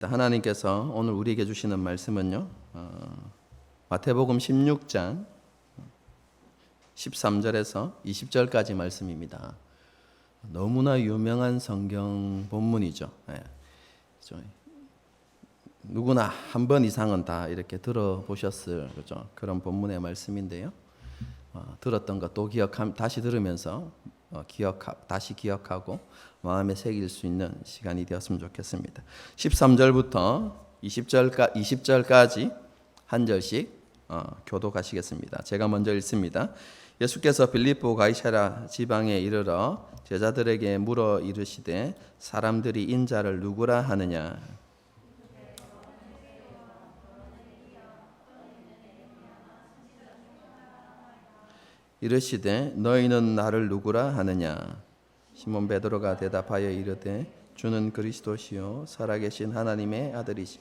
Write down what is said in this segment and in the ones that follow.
하나님께서 오늘 우리에게 주시는 말씀은요, 마태복음 16장 13절에서 20절까지 말씀입니다. 너무나 유명한 성경 본문이죠. 누구나 한 번 이상은 다 이렇게 들어보셨을 그런 본문의 말씀인데요. 들었던 것 또 다시 들으면서 다시 기억하고 마음에 새길 수 있는 시간이 되었으면 좋겠습니다. 13절부터 20절까지 한 절씩 교독하시겠습니다. 제가 먼저 읽습니다. 예수께서 빌립보 가이사랴 지방에 이르러 제자들에게 물어 이르시되 사람들이 인자를 누구라 하느냐. 이르시되 너희는 나를 누구라 하느냐. 시몬 베드로가 대답하여 이르되 주는 그리스도시요 살아계신 하나님의 아들이시.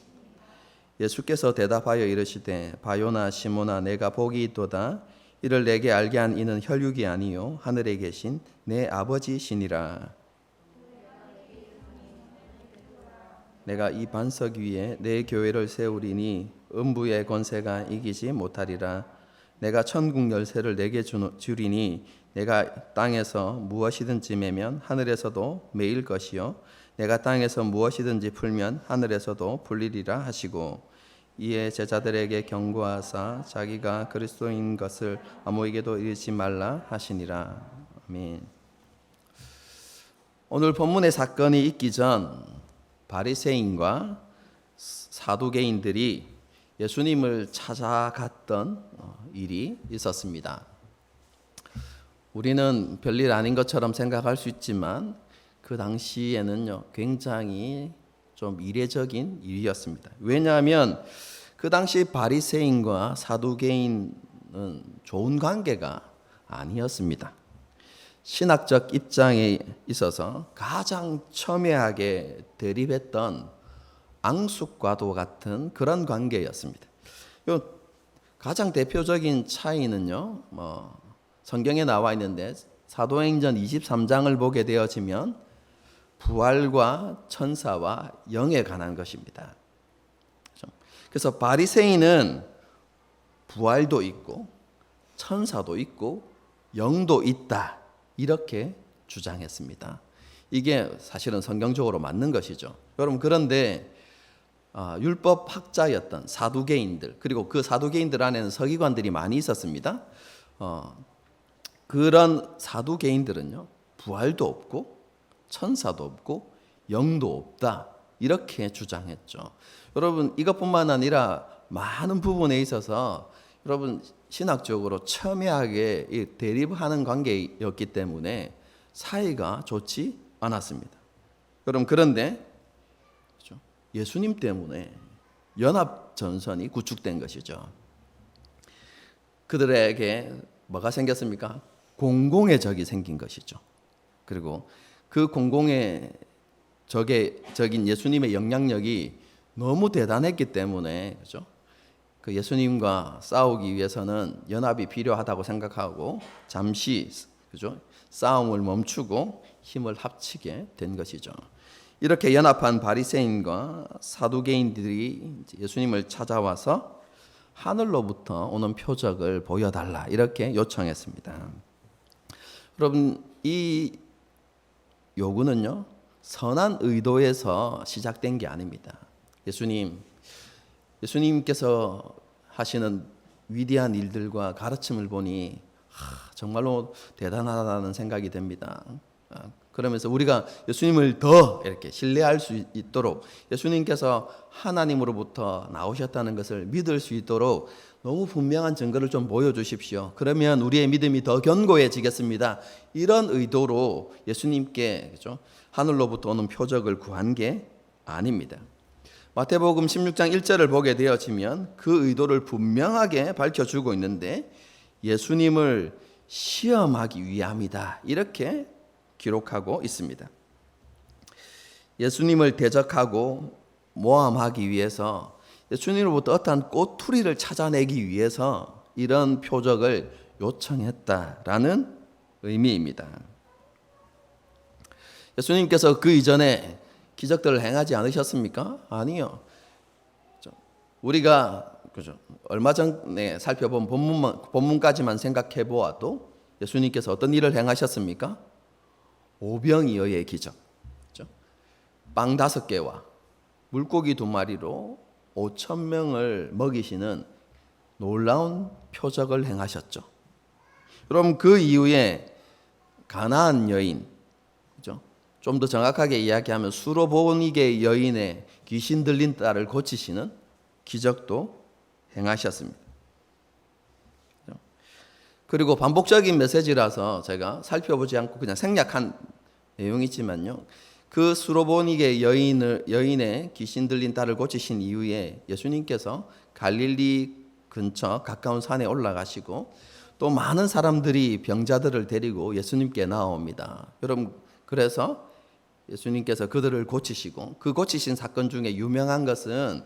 예수께서 대답하여 이르시되 바요나 시몬아 내가 복이 있도다. 이를 내게 알게 한 이는 혈육이 아니요 하늘에 계신 내 아버지시니라. 내가 이 반석 위에 내 교회를 세우리니 음부의 권세가 이기지 못하리라. 내가 천국 열쇠를 내게 주리니 내가 땅에서 무엇이든지 매면 하늘에서도 매일 것이요 내가 땅에서 무엇이든지 풀면 하늘에서도 풀리리라 하시고 이에 제자들에게 경고하사 자기가 그리스도인 것을 아무에게도 이르지 말라 하시니라. 아멘. 오늘 본문의 사건이 있기 전 바리새인과 사두개인들이 예수님을 찾아갔던 일이 있었습니다. 우리는 별일 아닌 것처럼 생각할 수 있지만 그 당시에는요 굉장히 좀 이례적인 일이었습니다. 왜냐하면 그 당시 바리새인과 사두개인은 좋은 관계가 아니었습니다. 신학적 입장에 있어서 가장 첨예하게 대립했던 앙숙과도 같은 그런 관계였습니다. 가장 대표적인 차이는요, 성경에 나와 있는데 사도행전 23장을 보게 되어지면 부활과 천사와 영에 관한 것입니다. 그래서 바리새인은 부활도 있고 천사도 있고 영도 있다 이렇게 주장했습니다. 이게 사실은 성경적으로 맞는 것이죠. 여러분 그런데 율법 학자였던 사두개인들 그리고 그 사두개인들 안에는 서기관들이 많이 있었습니다. 그런 사두개인들은요 부활도 없고 천사도 없고 영도 없다 이렇게 주장했죠. 여러분 이것뿐만 아니라 많은 부분에 있어서 여러분 신학적으로 첨예하게 대립하는 관계였기 때문에 사이가 좋지 않았습니다. 여러분 그런데 예수님 때문에 연합전선이 구축된 것이죠. 그들에게 뭐가 생겼습니까? 공공의 적이 생긴 것이죠. 그리고 그 공공의 적인 예수님의 영향력이 너무 대단했기 때문에 그렇죠? 그 예수님과 싸우기 위해서는 연합이 필요하다고 생각하고 잠시 그렇죠? 싸움을 멈추고 힘을 합치게 된 것이죠. 이렇게 연합한 바리새인과 사두개인들이 예수님을 찾아와서 하늘로부터 오는 표적을 보여달라 이렇게 요청했습니다. 여러분 이 요구는요 선한 의도에서 시작된 게 아닙니다. 예수님께서 하시는 위대한 일들과 가르침을 보니 정말로 대단하다는 생각이 됩니다. 그러면서 우리가 예수님을 더 이렇게 신뢰할 수 있도록 예수님께서 하나님으로부터 나오셨다는 것을 믿을 수 있도록 너무 분명한 증거를 좀 보여주십시오. 그러면 우리의 믿음이 더 견고해지겠습니다. 이런 의도로 예수님께 그렇죠? 하늘로부터 오는 표적을 구한 게 아닙니다. 마태복음 16장 1절을 보게 되어지면 그 의도를 분명하게 밝혀주고 있는데 예수님을 시험하기 위함이다 이렇게 기록하고 있습니다. 예수님을 대적하고 모함하기 위해서 예수님으로부터 어떠한 꼬투리를 찾아내기 위해서 이런 표적을 요청했다라는 의미입니다. 예수님께서 그 이전에 기적들을 행하지 않으셨습니까? 아니요. 우리가 그죠? 얼마 전에 살펴본 본문까지만 생각해 보아도 예수님께서 어떤 일을 행하셨습니까? 오병이어의 기적, 그죠? 빵 5개와 물고기 2마리로 5천 명을 먹이시는 놀라운 표적을 행하셨죠. 그럼 그 이후에 가나안 여인, 그죠? 좀 더 정확하게 이야기하면 수로보니게 여인의 귀신 들린 딸을 고치시는 기적도 행하셨습니다. 그리고 반복적인 메시지라서 제가 살펴보지 않고 그냥 생략한 내용이지만요. 그 수로보니게 여인의 귀신 들린 딸을 고치신 이후에 예수님께서 갈릴리 근처 가까운 산에 올라가시고 또 많은 사람들이 병자들을 데리고 예수님께 나옵니다. 여러분, 그래서 예수님께서 그들을 고치시고 그 고치신 사건 중에 유명한 것은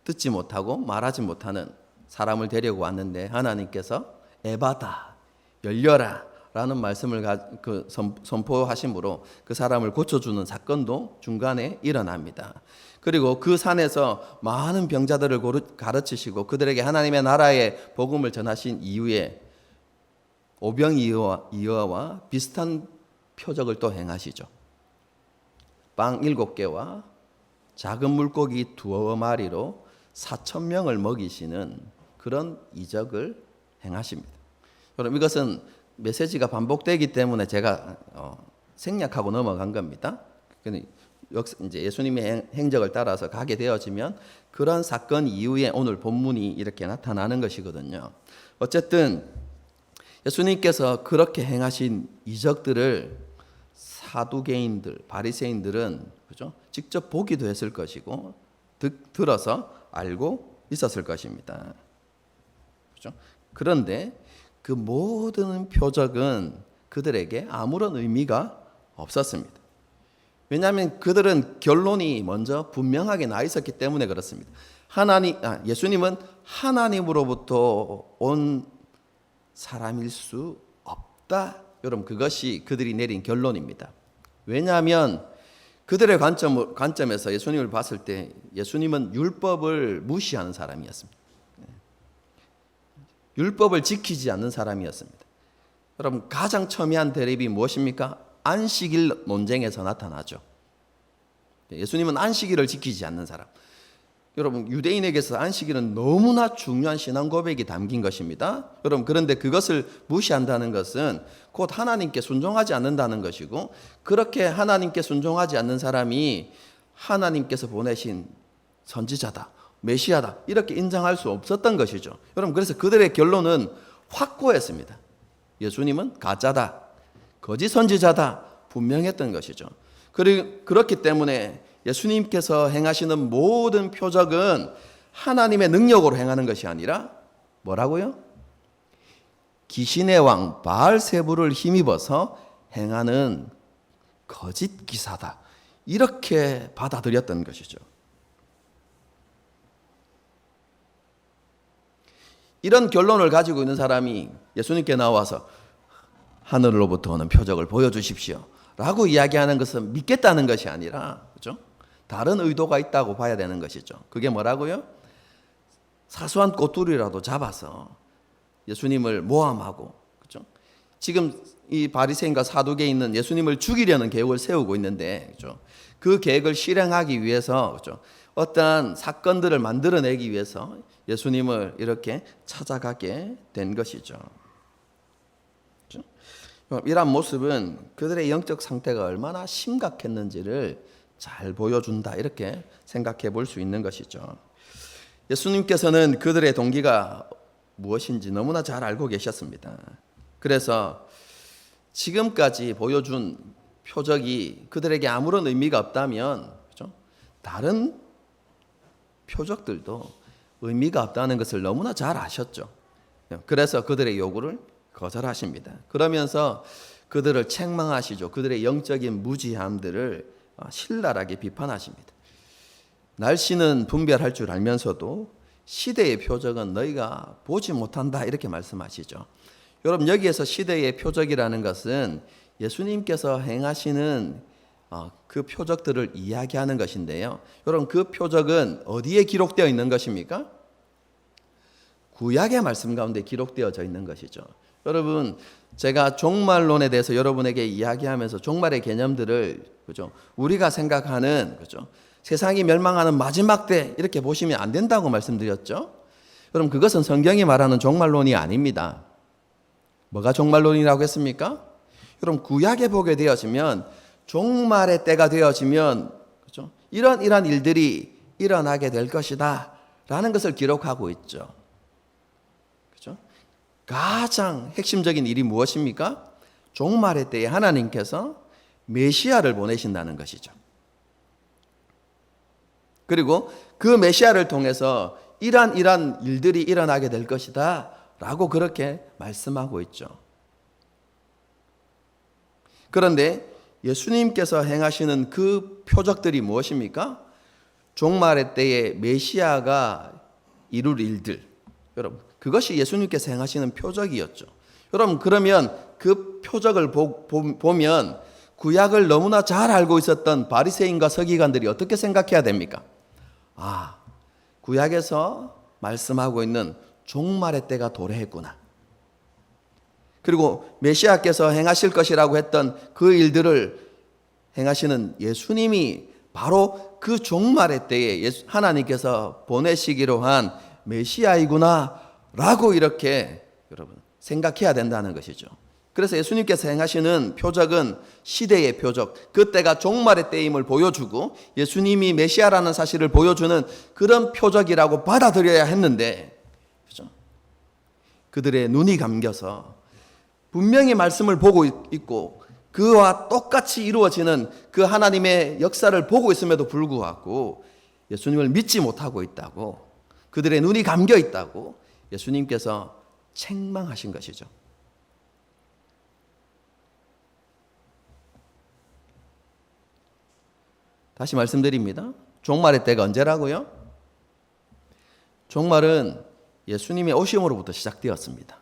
듣지 못하고 말하지 못하는 사람을 데리고 왔는데 하나님께서 에바다, 열려라 라는 말씀을 선포하심으로 그 사람을 고쳐주는 사건도 중간에 일어납니다. 그리고 그 산에서 많은 병자들을 가르치시고 그들에게 하나님의 나라의 복음을 전하신 이후에 오병이어와 비슷한 표적을 또 행하시죠. 빵 7개와 작은 물고기 2마리로 4천 명을 먹이시는 그런 이적을 행하십니다. 그럼 이것은 메시지가 반복되기 때문에 제가 생략하고 넘어간 겁니다. 이제 예수님의 행적을 따라서 가게 되어지면 그런 사건 이후에 오늘 본문이 이렇게 나타나는 것이거든요. 어쨌든 예수님께서 그렇게 행하신 이적들을 사두개인들, 바리새인들은 그죠? 직접 보기도 했을 것이고 들어서 알고 있었을 것입니다. 그죠? 그런데 그 모든 표적은 그들에게 아무런 의미가 없었습니다. 왜냐하면 그들은 결론이 먼저 분명하게 나 있었기 때문에 그렇습니다. 예수님은 하나님으로부터 온 사람일 수 없다. 여러분, 그것이 그들이 내린 결론입니다. 왜냐하면 그들의 관점에서 예수님을 봤을 때 예수님은 율법을 무시하는 사람이었습니다. 율법을 지키지 않는 사람이었습니다. 여러분, 가장 첨예한 대립이 무엇입니까? 안식일 논쟁에서 나타나죠. 예수님은 안식일을 지키지 않는 사람. 여러분, 유대인에게서 안식일은 너무나 중요한 신앙 고백이 담긴 것입니다. 여러분, 그런데 그것을 무시한다는 것은 곧 하나님께 순종하지 않는다는 것이고, 그렇게 하나님께 순종하지 않는 사람이 하나님께서 보내신 선지자다, 메시아다 이렇게 인정할 수 없었던 것이죠. 여러분, 그래서 그들의 결론은 확고했습니다. 예수님은 가짜다, 거짓 선지자다 분명했던 것이죠. 그렇기 때문에 예수님께서 행하시는 모든 표적은 하나님의 능력으로 행하는 것이 아니라 뭐라고요? 귀신의 왕 바알세불을 힘입어서 행하는 거짓 기사다. 이렇게 받아들였던 것이죠. 이런 결론을 가지고 있는 사람이 예수님께 나와서 하늘로부터 오는 표적을 보여주십시오 라고 이야기하는 것은 믿겠다는 것이 아니라, 그렇죠? 다른 의도가 있다고 봐야 되는 것이죠. 그게 뭐라고요? 사소한 꼬투리라도 잡아서 예수님을 모함하고, 그렇죠? 지금 이 바리새인과 사두개인은 예수님을 죽이려는 계획을 세우고 있는데, 그렇죠? 그 계획을 실행하기 위해서, 그렇죠? 어떠한 사건들을 만들어내기 위해서 예수님을 이렇게 찾아가게 된 것이죠. 그렇죠? 이러한 모습은 그들의 영적 상태가 얼마나 심각했는지를 잘 보여준다, 이렇게 생각해 볼 수 있는 것이죠. 예수님께서는 그들의 동기가 무엇인지 너무나 잘 알고 계셨습니다. 그래서 지금까지 보여준 표적이 그들에게 아무런 의미가 없다면, 그렇죠? 다른 표적들도 의미가 없다는 것을 너무나 잘 아셨죠. 그래서 그들의 요구를 거절하십니다. 그러면서 그들을 책망하시죠. 그들의 영적인 무지함들을 신랄하게 비판하십니다. 날씨는 분별할 줄 알면서도 시대의 표적은 너희가 보지 못한다, 이렇게 말씀하시죠. 여러분, 여기에서 시대의 표적이라는 것은 예수님께서 행하시는 그 표적들을 이야기하는 것인데요. 여러분 그 표적은 어디에 기록되어 있는 것입니까? 구약의 말씀 가운데 기록되어져 있는 것이죠. 여러분 제가 종말론에 대해서 여러분에게 이야기하면서 종말의 개념들을 그죠? 우리가 생각하는 그죠? 세상이 멸망하는 마지막 때 이렇게 보시면 안 된다고 말씀드렸죠. 여러분 그것은 성경이 말하는 종말론이 아닙니다. 뭐가 종말론이라고 했습니까? 여러분 구약에 보게 되어지면 종말의 때가 되어지면 그죠? 이런 일들이 일어나게 될 것이다 라는 것을 기록하고 있죠. 그죠? 가장 핵심적인 일이 무엇입니까? 종말의 때에 하나님께서 메시아를 보내신다는 것이죠. 그리고 그 메시아를 통해서 이러한 일들이 일어나게 될 것이다 라고 그렇게 말씀하고 있죠. 그런데 예수님께서 행하시는 그 표적들이 무엇입니까? 종말의 때에 메시아가 이룰 일들. 여러분, 그것이 예수님께서 행하시는 표적이었죠. 여러분, 그러면 그 표적을 보면 구약을 너무나 잘 알고 있었던 바리새인과 서기관들이 어떻게 생각해야 됩니까? 구약에서 말씀하고 있는 종말의 때가 도래했구나. 그리고 메시아께서 행하실 것이라고 했던 그 일들을 행하시는 예수님이 바로 그 종말의 때에 하나님께서 보내시기로 한 메시아이구나 라고 이렇게 여러분 생각해야 된다는 것이죠. 그래서 예수님께서 행하시는 표적은 시대의 표적, 그때가 종말의 때임을 보여주고 예수님이 메시아라는 사실을 보여주는 그런 표적이라고 받아들여야 했는데 그죠? 그들의 눈이 감겨서 분명히 말씀을 보고 있고 그와 똑같이 이루어지는 그 하나님의 역사를 보고 있음에도 불구하고 예수님을 믿지 못하고 있다고, 그들의 눈이 감겨 있다고 예수님께서 책망하신 것이죠. 다시 말씀드립니다. 종말의 때가 언제라고요? 종말은 예수님의 오심으로부터 시작되었습니다.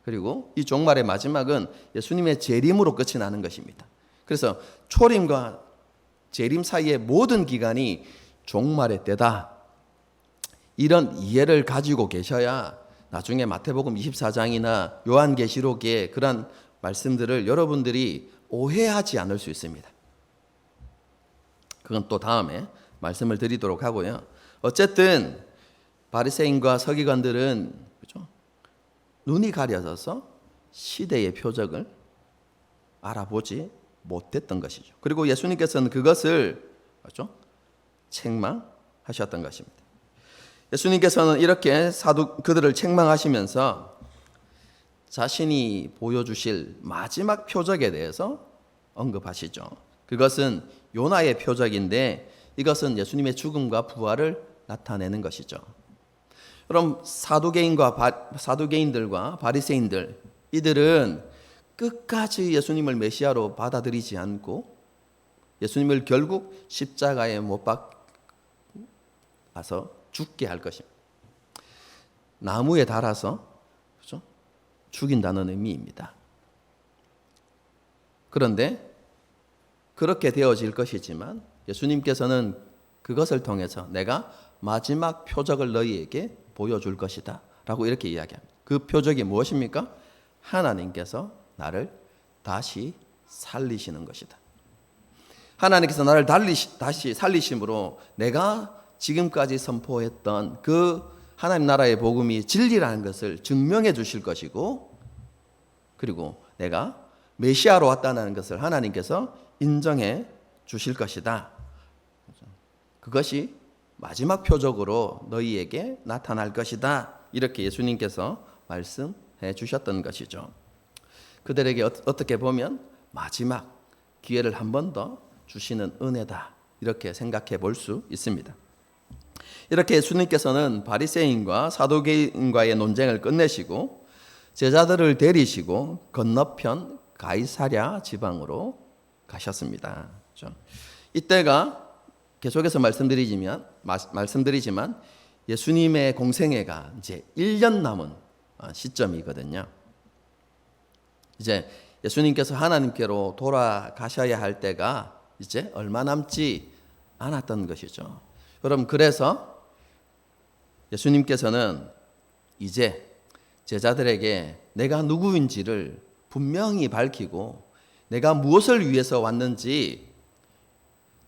그리고 이 종말의 마지막은 예수님의 재림으로 끝이 나는 것입니다. 그래서 초림과 재림 사이의 모든 기간이 종말의 때다. 이런 이해를 가지고 계셔야 나중에 마태복음 24장이나 요한계시록의 그런 말씀들을 여러분들이 오해하지 않을 수 있습니다. 그건 또 다음에 말씀을 드리도록 하고요. 어쨌든 바리새인과 서기관들은 그렇죠? 눈이 가려져서 시대의 표적을 알아보지 못했던 것이죠. 그리고 예수님께서는 그것을 그렇죠? 책망하셨던 것입니다. 예수님께서는 이렇게 그들을 책망하시면서 자신이 보여주실 마지막 표적에 대해서 언급하시죠. 그것은 요나의 표적인데 이것은 예수님의 죽음과 부활을 나타내는 것이죠. 그럼 사두개인들과 바리새인들 이들은 끝까지 예수님을 메시아로 받아들이지 않고 예수님을 결국 십자가에 못 박아서 죽게 할 것입니다. 나무에 달아서 그렇죠? 죽인다는 의미입니다. 그런데 그렇게 되어질 것이지만 예수님께서는 그것을 통해서 내가 마지막 표적을 너희에게 보여줄 것이다 라고 이렇게 이야기합니다. 그 표적이 무엇입니까? 하나님께서 나를 다시 살리시는 것이다. 하나님께서 나를 다시 살리심으로 내가 지금까지 선포했던 그 하나님 나라의 복음이 진리라는 것을 증명해 주실 것이고, 그리고 내가 메시아로 왔다는 것을 하나님께서 인정해 주실 것이다. 그것이 마지막 표적으로 너희에게 나타날 것이다. 이렇게 예수님께서 말씀해 주셨던 것이죠. 그들에게 어떻게 보면 마지막 기회를 한 번 더 주시는 은혜다. 이렇게 생각해 볼 수 있습니다. 이렇게 예수님께서는 바리새인과 사두개인과의 논쟁을 끝내시고 제자들을 데리시고 건너편 가이사랴 지방으로 가셨습니다. 이때가 계속해서 말씀드리지만 예수님의 공생애가 이제 1년 남은 시점이거든요. 이제 예수님께서 하나님께로 돌아가셔야 할 때가 이제 얼마 남지 않았던 것이죠. 여러분, 그래서 예수님께서는 이제 제자들에게 내가 누구인지를 분명히 밝히고 내가 무엇을 위해서 왔는지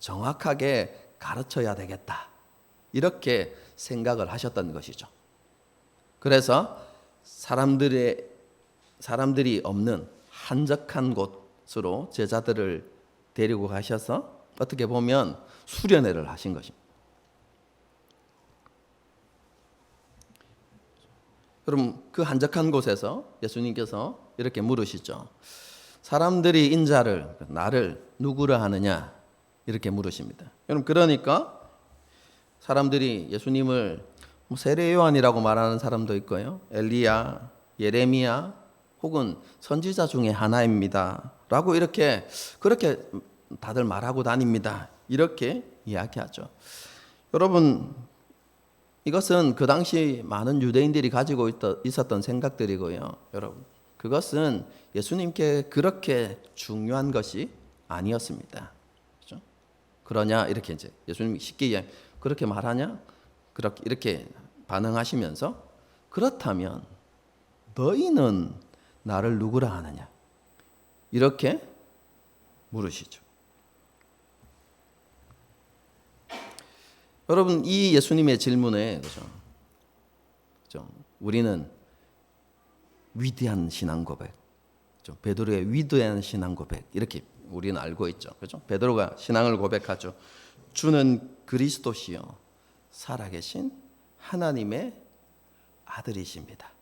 정확하게 가르쳐야 되겠다, 이렇게 생각을 하셨던 것이죠. 그래서 사람들이 없는 한적한 곳으로 제자들을 데리고 가셔서 어떻게 보면 수련회를 하신 것입니다. 여러분, 그 한적한 곳에서 예수님께서 이렇게 물으시죠. 사람들이 인자를, 나를 누구라 하느냐, 이렇게 물으십니다. 여러분, 그러니까 사람들이 예수님을 세례 요한이라고 말하는 사람도 있고요, 엘리야, 예레미야 혹은 선지자 중에 하나입니다 라고 그렇게 다들 말하고 다닙니다, 이렇게 이야기하죠. 여러분, 이것은 그 당시 많은 유대인들이 가지고 있었던 생각들이고요. 여러분, 그것은 예수님께 그렇게 중요한 것이 아니었습니다. 그렇죠? 그러냐, 이렇게 이제 예수님이 쉽게 그렇게 말하냐, 이렇게 반응하시면서, 그렇다면 너희는 나를 누구라 하느냐, 이렇게 물으시죠. 여러분, 이 예수님의 질문에 그죠? 우리는 위대한 신앙 고백, 그죠? 베드로의 위대한 신앙 고백, 이렇게 우리는 알고 있죠. 그죠? 베드로가 신앙을 고백하죠. 주는 그리스도시요 살아계신 하나님의 아들이십니다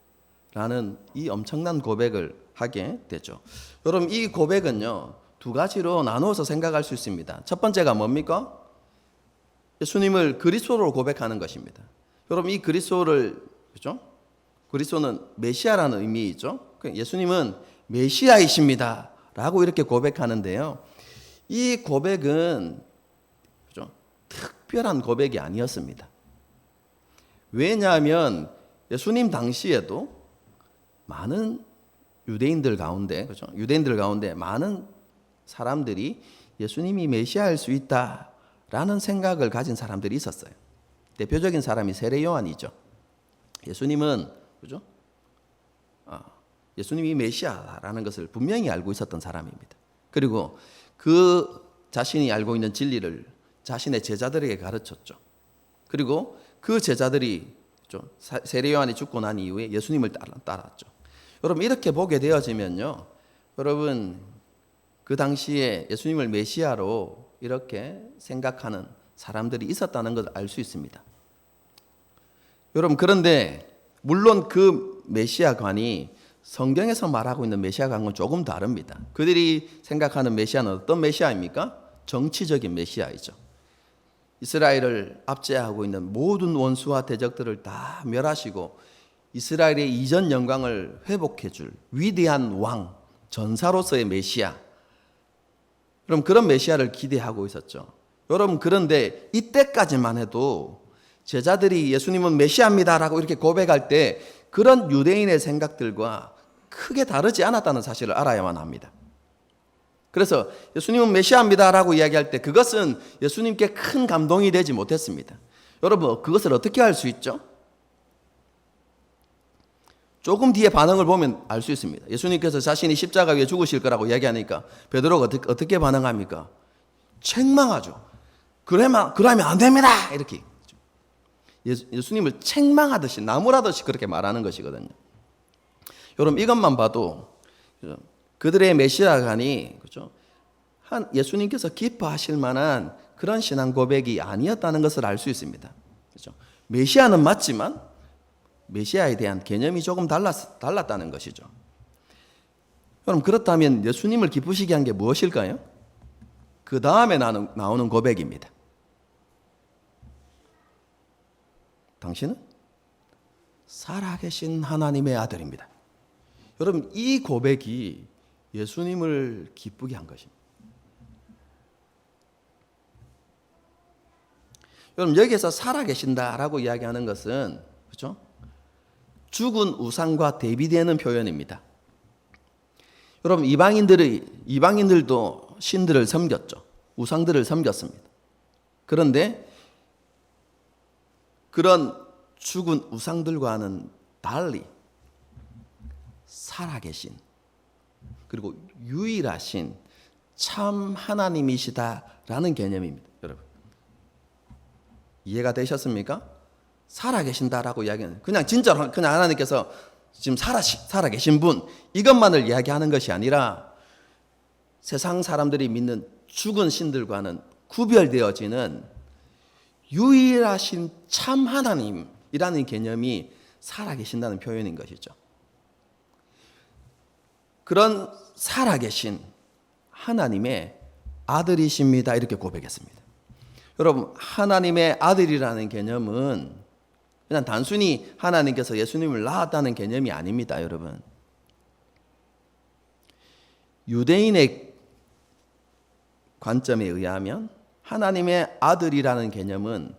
라는 이 엄청난 고백을 하게 되죠. 여러분, 이 고백은요, 두 가지로 나누어서 생각할 수 있습니다. 첫 번째가 뭡니까? 예수님을 그리스도로 고백하는 것입니다. 여러분, 이 그리스도를, 그죠? 그리스도는 메시아라는 의미이죠. 예수님은 메시아이십니다 라고 이렇게 고백하는데요, 이 고백은, 그죠? 특별한 고백이 아니었습니다. 왜냐하면 예수님 당시에도 많은 유대인들 가운데, 그죠? 유대인들 가운데 많은 사람들이 예수님이 메시아일 수 있다라는 생각을 가진 사람들이 있었어요. 대표적인 사람이 세례 요한이죠. 예수님은, 그죠? 예수님이 메시아라는 것을 분명히 알고 있었던 사람입니다. 그리고 그 자신이 알고 있는 진리를 자신의 제자들에게 가르쳤죠. 그리고 그 제자들이 세례 요한이 죽고 난 이후에 예수님을 따랐죠. 여러분, 이렇게 보게 되어지면요, 여러분, 그 당시에 예수님을 메시아로 이렇게 생각하는 사람들이 있었다는 것을 알 수 있습니다. 여러분, 그런데 물론 그 메시아관이 성경에서 말하고 있는 메시아관은 조금 다릅니다. 그들이 생각하는 메시아는 어떤 메시아입니까? 정치적인 메시아이죠. 이스라엘을 압제하고 있는 모든 원수와 대적들을 다 멸하시고 이스라엘의 이전 영광을 회복해 줄 위대한 왕, 전사로서의 메시아. 그럼 그런 메시아를 기대하고 있었죠. 여러분, 그런데 이때까지만 해도 제자들이 예수님은 메시아입니다라고 이렇게 고백할 때 그런 유대인의 생각들과 크게 다르지 않았다는 사실을 알아야만 합니다. 그래서 예수님은 메시아입니다라고 이야기할 때 그것은 예수님께 큰 감동이 되지 못했습니다. 여러분, 그것을 어떻게 알 수 있죠? 조금 뒤에 반응을 보면 알 수 있습니다. 예수님께서 자신이 십자가 위에 죽으실 거라고 이야기하니까 베드로가 어떻게 반응합니까? 책망하죠. 그러면 안 됩니다, 이렇게. 예수님을 책망하듯이, 나무라듯이 그렇게 말하는 것이거든요. 여러분, 이것만 봐도 그들의 메시아관이, 그렇죠? 예수님께서 기뻐하실 만한 그런 신앙 고백이 아니었다는 것을 알 수 있습니다. 그렇죠? 메시아는 맞지만 메시아에 대한 개념이 조금 달랐다는 것이죠. 여러분, 그렇다면 예수님을 기쁘시게 한 게 무엇일까요? 그 다음에 나오는 고백입니다. 당신은 살아계신 하나님의 아들입니다. 여러분, 이 고백이 예수님을 기쁘게 한 것입니다. 여러분, 여기에서 살아계신다라고 이야기하는 것은, 그렇죠? 죽은 우상과 대비되는 표현입니다. 여러분, 이방인들도 신들을 섬겼죠. 우상들을 섬겼습니다. 그런데 그런 죽은 우상들과는 달리 살아계신, 그리고 유일하신 참 하나님이시다라는 개념입니다. 여러분, 이해가 되셨습니까? 살아계신다라고 이야기하는, 그냥 진짜로 그냥 하나님께서 지금 살아계신 분, 이것만을 이야기하는 것이 아니라 세상 사람들이 믿는 죽은 신들과는 구별되어지는 유일하신 참 하나님이라는 개념이 살아계신다는 표현인 것이죠. 그런 살아계신 하나님의 아들이십니다, 이렇게 고백했습니다. 여러분, 하나님의 아들이라는 개념은 그냥 단순히 하나님께서 예수님을 낳았다는 개념이 아닙니다, 여러분. 유대인의 관점에 의하면 하나님의 아들이라는 개념은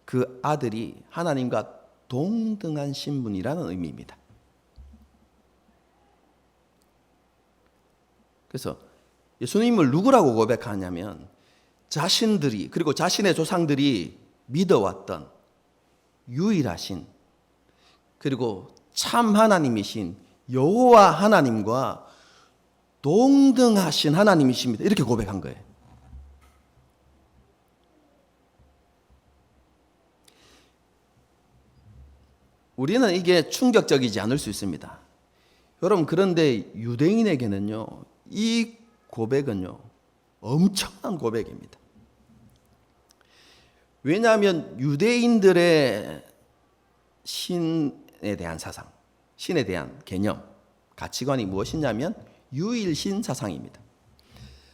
그 아들이 하나님과 동등한 신분이라는 의미입니다. 그래서 예수님을 누구라고 고백하냐면 자신들이, 그리고 자신의 조상들이 믿어왔던 유일하신, 그리고 참 하나님이신 여호와 하나님과 동등하신 하나님이십니다, 이렇게 고백한 거예요. 우리는 이게 충격적이지 않을 수 있습니다. 여러분, 그런데 유대인에게는요, 이 고백은요, 엄청난 고백입니다. 왜냐하면 유대인들의 신에 대한 사상, 신에 대한 개념, 가치관이 무엇이냐면 유일신 사상입니다.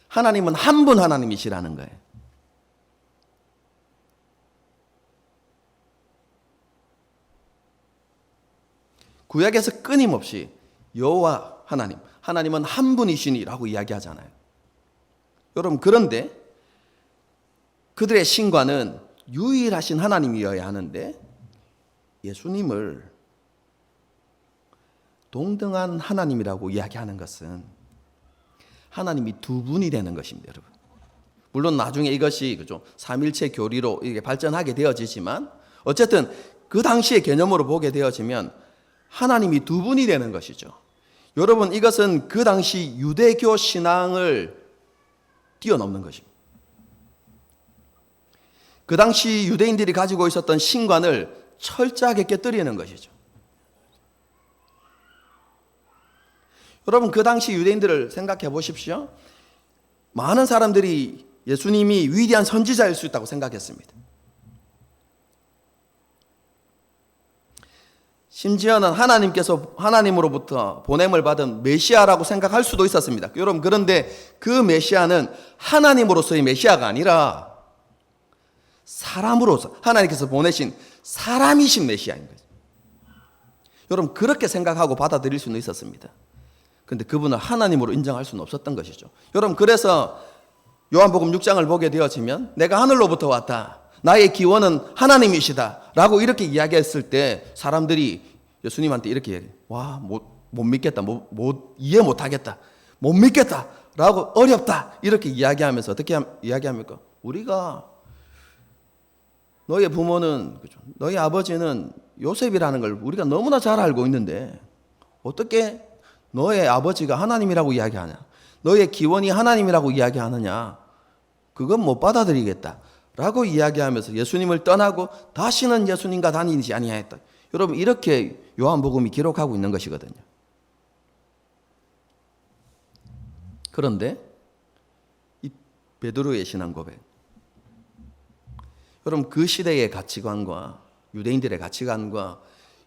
하나님은 한 분 하나님이시라는 거예요. 구약에서 끊임없이 여호와 하나님은 한 분이시니라고 이야기하잖아요. 여러분, 그런데 그들의 신과는 유일하신 하나님이어야 하는데 예수님을 동등한 하나님이라고 이야기하는 것은 하나님이 두 분이 되는 것입니다, 여러분. 물론 나중에 이것이 그죠, 삼일체 교리로 이게 발전하게 되어지지만 어쨌든 그 당시의 개념으로 보게 되어지면 하나님이 두 분이 되는 것이죠. 여러분, 이것은 그 당시 유대교 신앙을 뛰어넘는 것입니다. 그 당시 유대인들이 가지고 있었던 신관을 철저하게 깨뜨리는 것이죠. 여러분, 그 당시 유대인들을 생각해 보십시오. 많은 사람들이 예수님이 위대한 선지자일 수 있다고 생각했습니다. 심지어는 하나님으로부터 보냄을 받은 메시아라고 생각할 수도 있었습니다. 여러분, 그런데 그 메시아는 하나님으로서의 메시아가 아니라 사람으로서 하나님께서 보내신 사람이신 메시아인 거죠. 여러분, 그렇게 생각하고 받아들일 수는 있었습니다. 그런데 그분을 하나님으로 인정할 수는 없었던 것이죠. 여러분, 그래서 요한복음 6장을 보게 되어지면 내가 하늘로부터 왔다, 나의 기원은 하나님이시다 라고 이렇게 이야기했을 때 사람들이 예수님한테 이렇게 얘기해요. 와, 못 믿겠다, 이해 못하겠다, 못 믿겠다 라고, 어렵다 이렇게 이야기하면서 어떻게 이야기합니까? 우리가 너의 부모는, 너희 아버지는 요셉이라는 걸 우리가 너무나 잘 알고 있는데 어떻게 너의 아버지가 하나님이라고 이야기하냐, 너의 기원이 하나님이라고 이야기하느냐, 그건 못 받아들이겠다 라고 이야기하면서 예수님을 떠나고 다시는 예수님과 다니지 아니하였다. 여러분, 이렇게 요한복음이 기록하고 있는 것이거든요. 그런데 이 베드로의 신앙 고백, 여러분, 그 시대의 가치관과 유대인들의 가치관과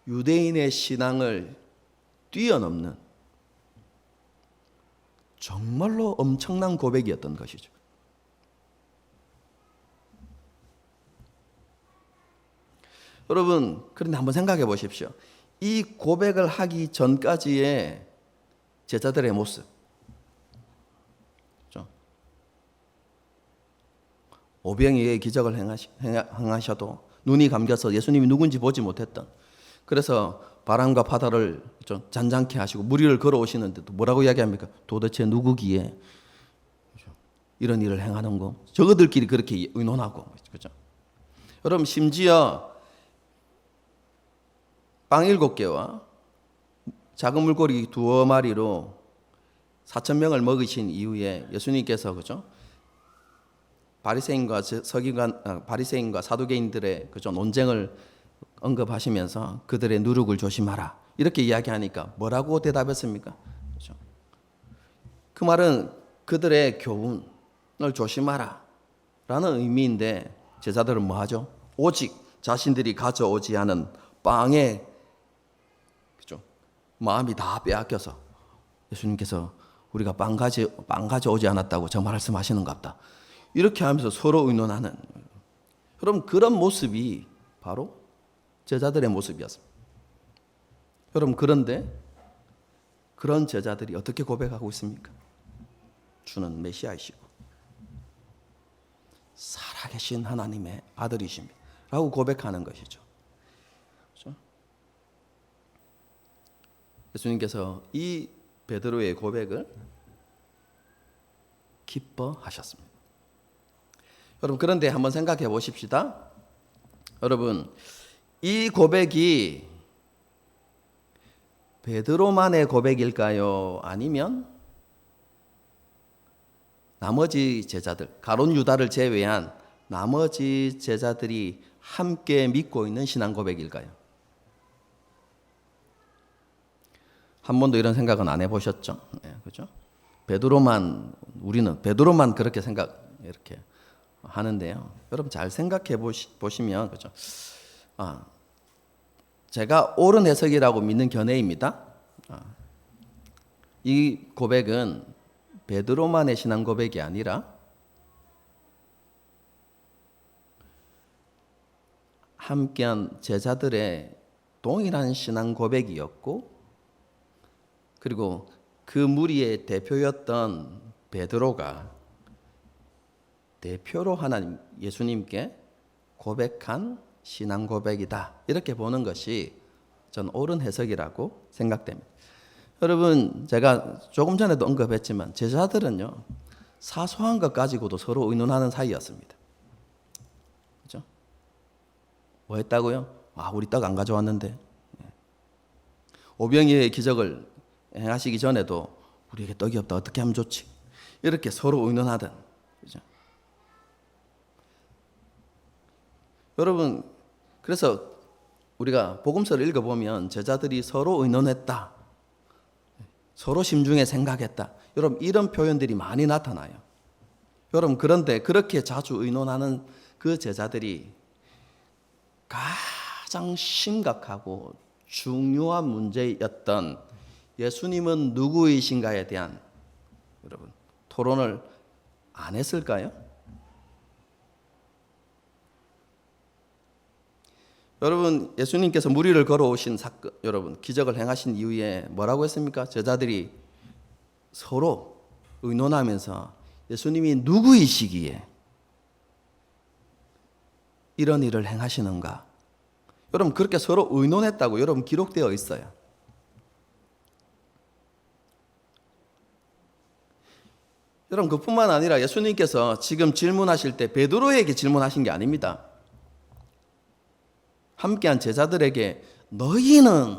유대인의 신앙을 뛰어넘는 정말로 엄청난 고백이었던 것이죠. 여러분, 그런데 한번 생각해 보십시오. 이 고백을 하기 전까지의 제자들의 모습, 그렇죠? 오병이의 기적을 행하셔도 눈이 감겨서 예수님이 누군지 보지 못했던, 그래서 바람과 바다를 좀 잔잔케 하시고 무리를 걸어오시는데도 뭐라고 이야기합니까? 도대체 누구기에 이런 일을 행하는 거? 저거들끼리 그렇게 의논하고, 그죠? 여러분, 심지어 빵 7개와 작은 물고기 2마리로 4,000명을 먹이신 이후에 예수님께서, 그죠? 바리새인과 사두개인들의 그죠? 논쟁을 언급하시면서 그들의 누룩을 조심하라 이렇게 이야기하니까 뭐라고 대답했습니까? 그죠? 그 말은 그들의 교훈을 조심하라 라는 의미인데 제자들은 뭐 하죠? 오직 자신들이 가져오지 않은 빵에, 그죠? 마음이 다 빼앗겨서 예수님께서 우리가 빵 가져오지 않았다고 저 말씀하시는갑다 이렇게 하면서 서로 의논하는, 그럼 그런 모습이 바로 제자들의 모습이었습니다. 여러분, 그런데 그런 제자들이 어떻게 고백하고 있습니까? 주는 메시아이시고 살아계신 하나님의 아들이십니다 라고 고백하는 것이죠. 그렇죠? 예수님께서 이 베드로의 고백을 기뻐하셨습니다. 여러분, 그런데 한번 생각해 보십시다. 여러분, 이 고백이 베드로만의 고백일까요? 아니면 나머지 제자들, 가룟 유다를 제외한 나머지 제자들이 함께 믿고 있는 신앙 고백일까요? 한 번도 이런 생각은 안 해보셨죠? 네, 그렇죠? 우리는 베드로만 그렇게 이렇게 하는데요. 여러분, 잘 생각해 보시면, 그렇죠? 제가 옳은 해석이라고 믿는 견해입니다. 이 고백은 베드로만의 신앙 고백이 아니라 함께한 제자들의 동일한 신앙 고백이었고, 그리고 그 무리의 대표였던 베드로가 대표로 하나님 예수님께 고백한 신앙 고백이다 이렇게 보는 것이 전 옳은 해석이라고 생각됩니다. 여러분, 제가 조금 전에도 언급했지만 제자들은요 사소한 것 가지고도 서로 의논하는 사이였습니다. 그렇죠? 뭐 했다고요? 우리 떡 안 가져왔는데. 오병이의 기적을 행하시기 전에도 우리에게 떡이 없다 어떻게 하면 좋지? 이렇게 서로 의논하던. 그렇죠? 여러분, 그래서 우리가 복음서를 읽어보면 제자들이 서로 의논했다, 서로 심중에 생각했다, 여러분 이런 표현들이 많이 나타나요. 여러분, 그런데 그렇게 자주 의논하는 그 제자들이 가장 심각하고 중요한 문제였던 예수님은 누구이신가에 대한 여러분 토론을 안 했을까요? 여러분, 예수님께서 무리를 걸어오신 사건, 여러분 기적을 행하신 이후에 뭐라고 했습니까? 제자들이 서로 의논하면서 예수님이 누구이시기에 이런 일을 행하시는가? 여러분, 그렇게 서로 의논했다고 여러분 기록되어 있어요. 여러분, 그뿐만 아니라 예수님께서 지금 질문하실 때 베드로에게 질문하신 게 아닙니다. 함께한 제자들에게 너희는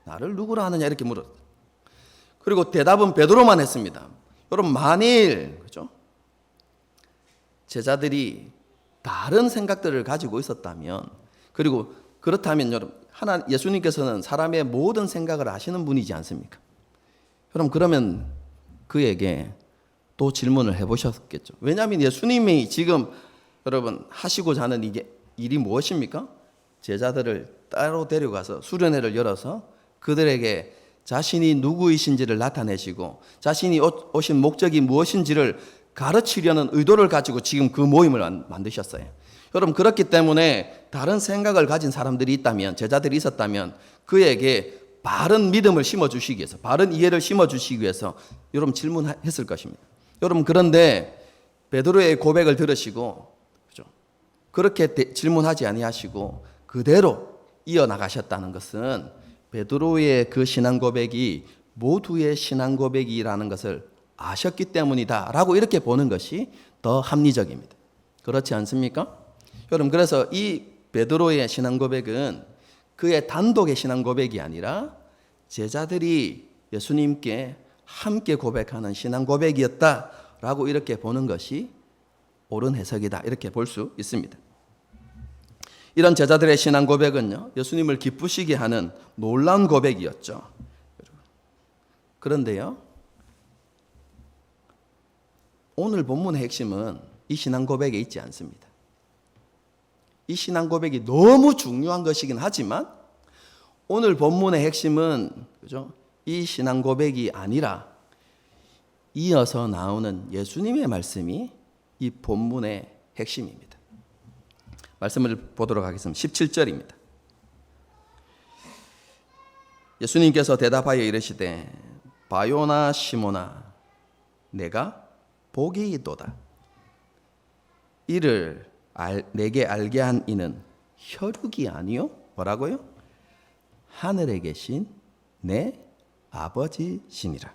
나를 누구라 하느냐 이렇게 물었어요. 그리고 대답은 베드로만 했습니다. 여러분, 만일 그죠? 제자들이 다른 생각들을 가지고 있었다면, 그리고 그렇다면 여러분, 예수님께서는 사람의 모든 생각을 아시는 분이지 않습니까? 여러분, 그러면 그에게 또 질문을 해보셨겠죠. 왜냐하면 예수님이 지금 여러분 하시고자 하는 일이 무엇입니까? 제자들을 따로 데려가서 수련회를 열어서 그들에게 자신이 누구이신지를 나타내시고 자신이 오신 목적이 무엇인지를 가르치려는 의도를 가지고 지금 그 모임을 만드셨어요. 여러분, 그렇기 때문에 다른 생각을 가진 사람들이 있다면, 제자들이 있었다면 그에게 바른 믿음을 심어주시기 위해서, 바른 이해를 심어주시기 위해서 여러분 질문했을 것입니다. 여러분, 그런데 베드로의 고백을 들으시고 그죠? 그렇게 질문하지 아니하시고 그대로 이어나가셨다는 것은 베드로의 그 신앙 고백이 모두의 신앙 고백이라는 것을 아셨기 때문이다라고 이렇게 보는 것이 더 합리적입니다. 그렇지 않습니까? 여러분, 그래서 이 베드로의 신앙 고백은 그의 단독의 신앙 고백이 아니라 제자들이 예수님께 함께 고백하는 신앙 고백이었다라고 이렇게 보는 것이 옳은 해석이다, 이렇게 볼 수 있습니다. 이런 제자들의 신앙 고백은요, 예수님을 기쁘시게 하는 놀라운 고백이었죠. 그런데요, 오늘 본문의 핵심은 이 신앙 고백에 있지 않습니다. 이 신앙 고백이 너무 중요한 것이긴 하지만 오늘 본문의 핵심은, 그죠? 이 신앙 고백이 아니라 이어서 나오는 예수님의 말씀이 이 본문의 핵심입니다. 말씀을 보도록 하겠습니다. 17절입니다. 예수님께서 대답하여 이르시되 바요나 시몬아 내가 복이 있도다. 이를 내게 알게 한 이는 혈육이 아니요 뭐라고요? 하늘에 계신 내 아버지시니라.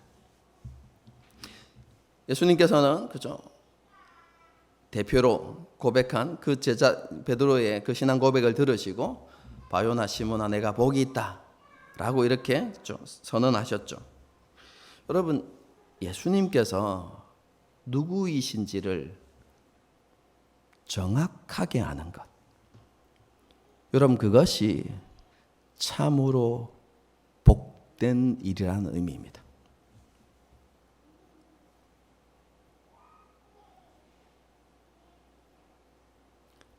예수님께서는 그죠? 대표로 고백한 그 제자 베드로의 그 신앙 고백을 들으시고 바요나 시몬아 내가 복이 있다라고 이렇게 선언하셨죠. 여러분, 예수님께서 누구이신지를 정확하게 아는 것, 여러분, 그것이 참으로 복된 일이라는 의미입니다.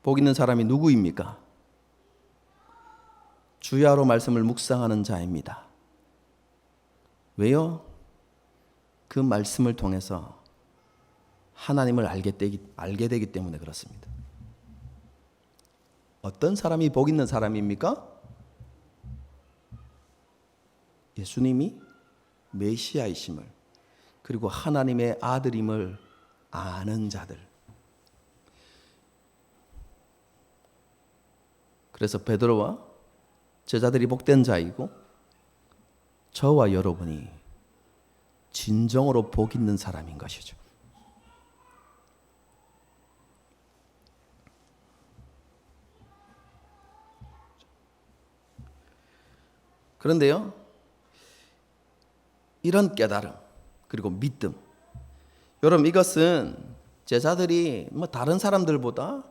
복 있는 사람이 누구입니까? 주야로 말씀을 묵상하는 자입니다. 왜요? 그 말씀을 통해서 하나님을 알게 되기 때문에 그렇습니다. 어떤 사람이 복 있는 사람입니까? 예수님이 메시아이심을, 그리고 하나님의 아들임을 아는 자들. 그래서 베드로와 제자들이 복된 자이고 저와 여러분이 진정으로 복 있는 사람인 것이죠. 그런데요, 이런 깨달음 그리고 믿음, 여러분, 이것은 제자들이 다른 사람들보다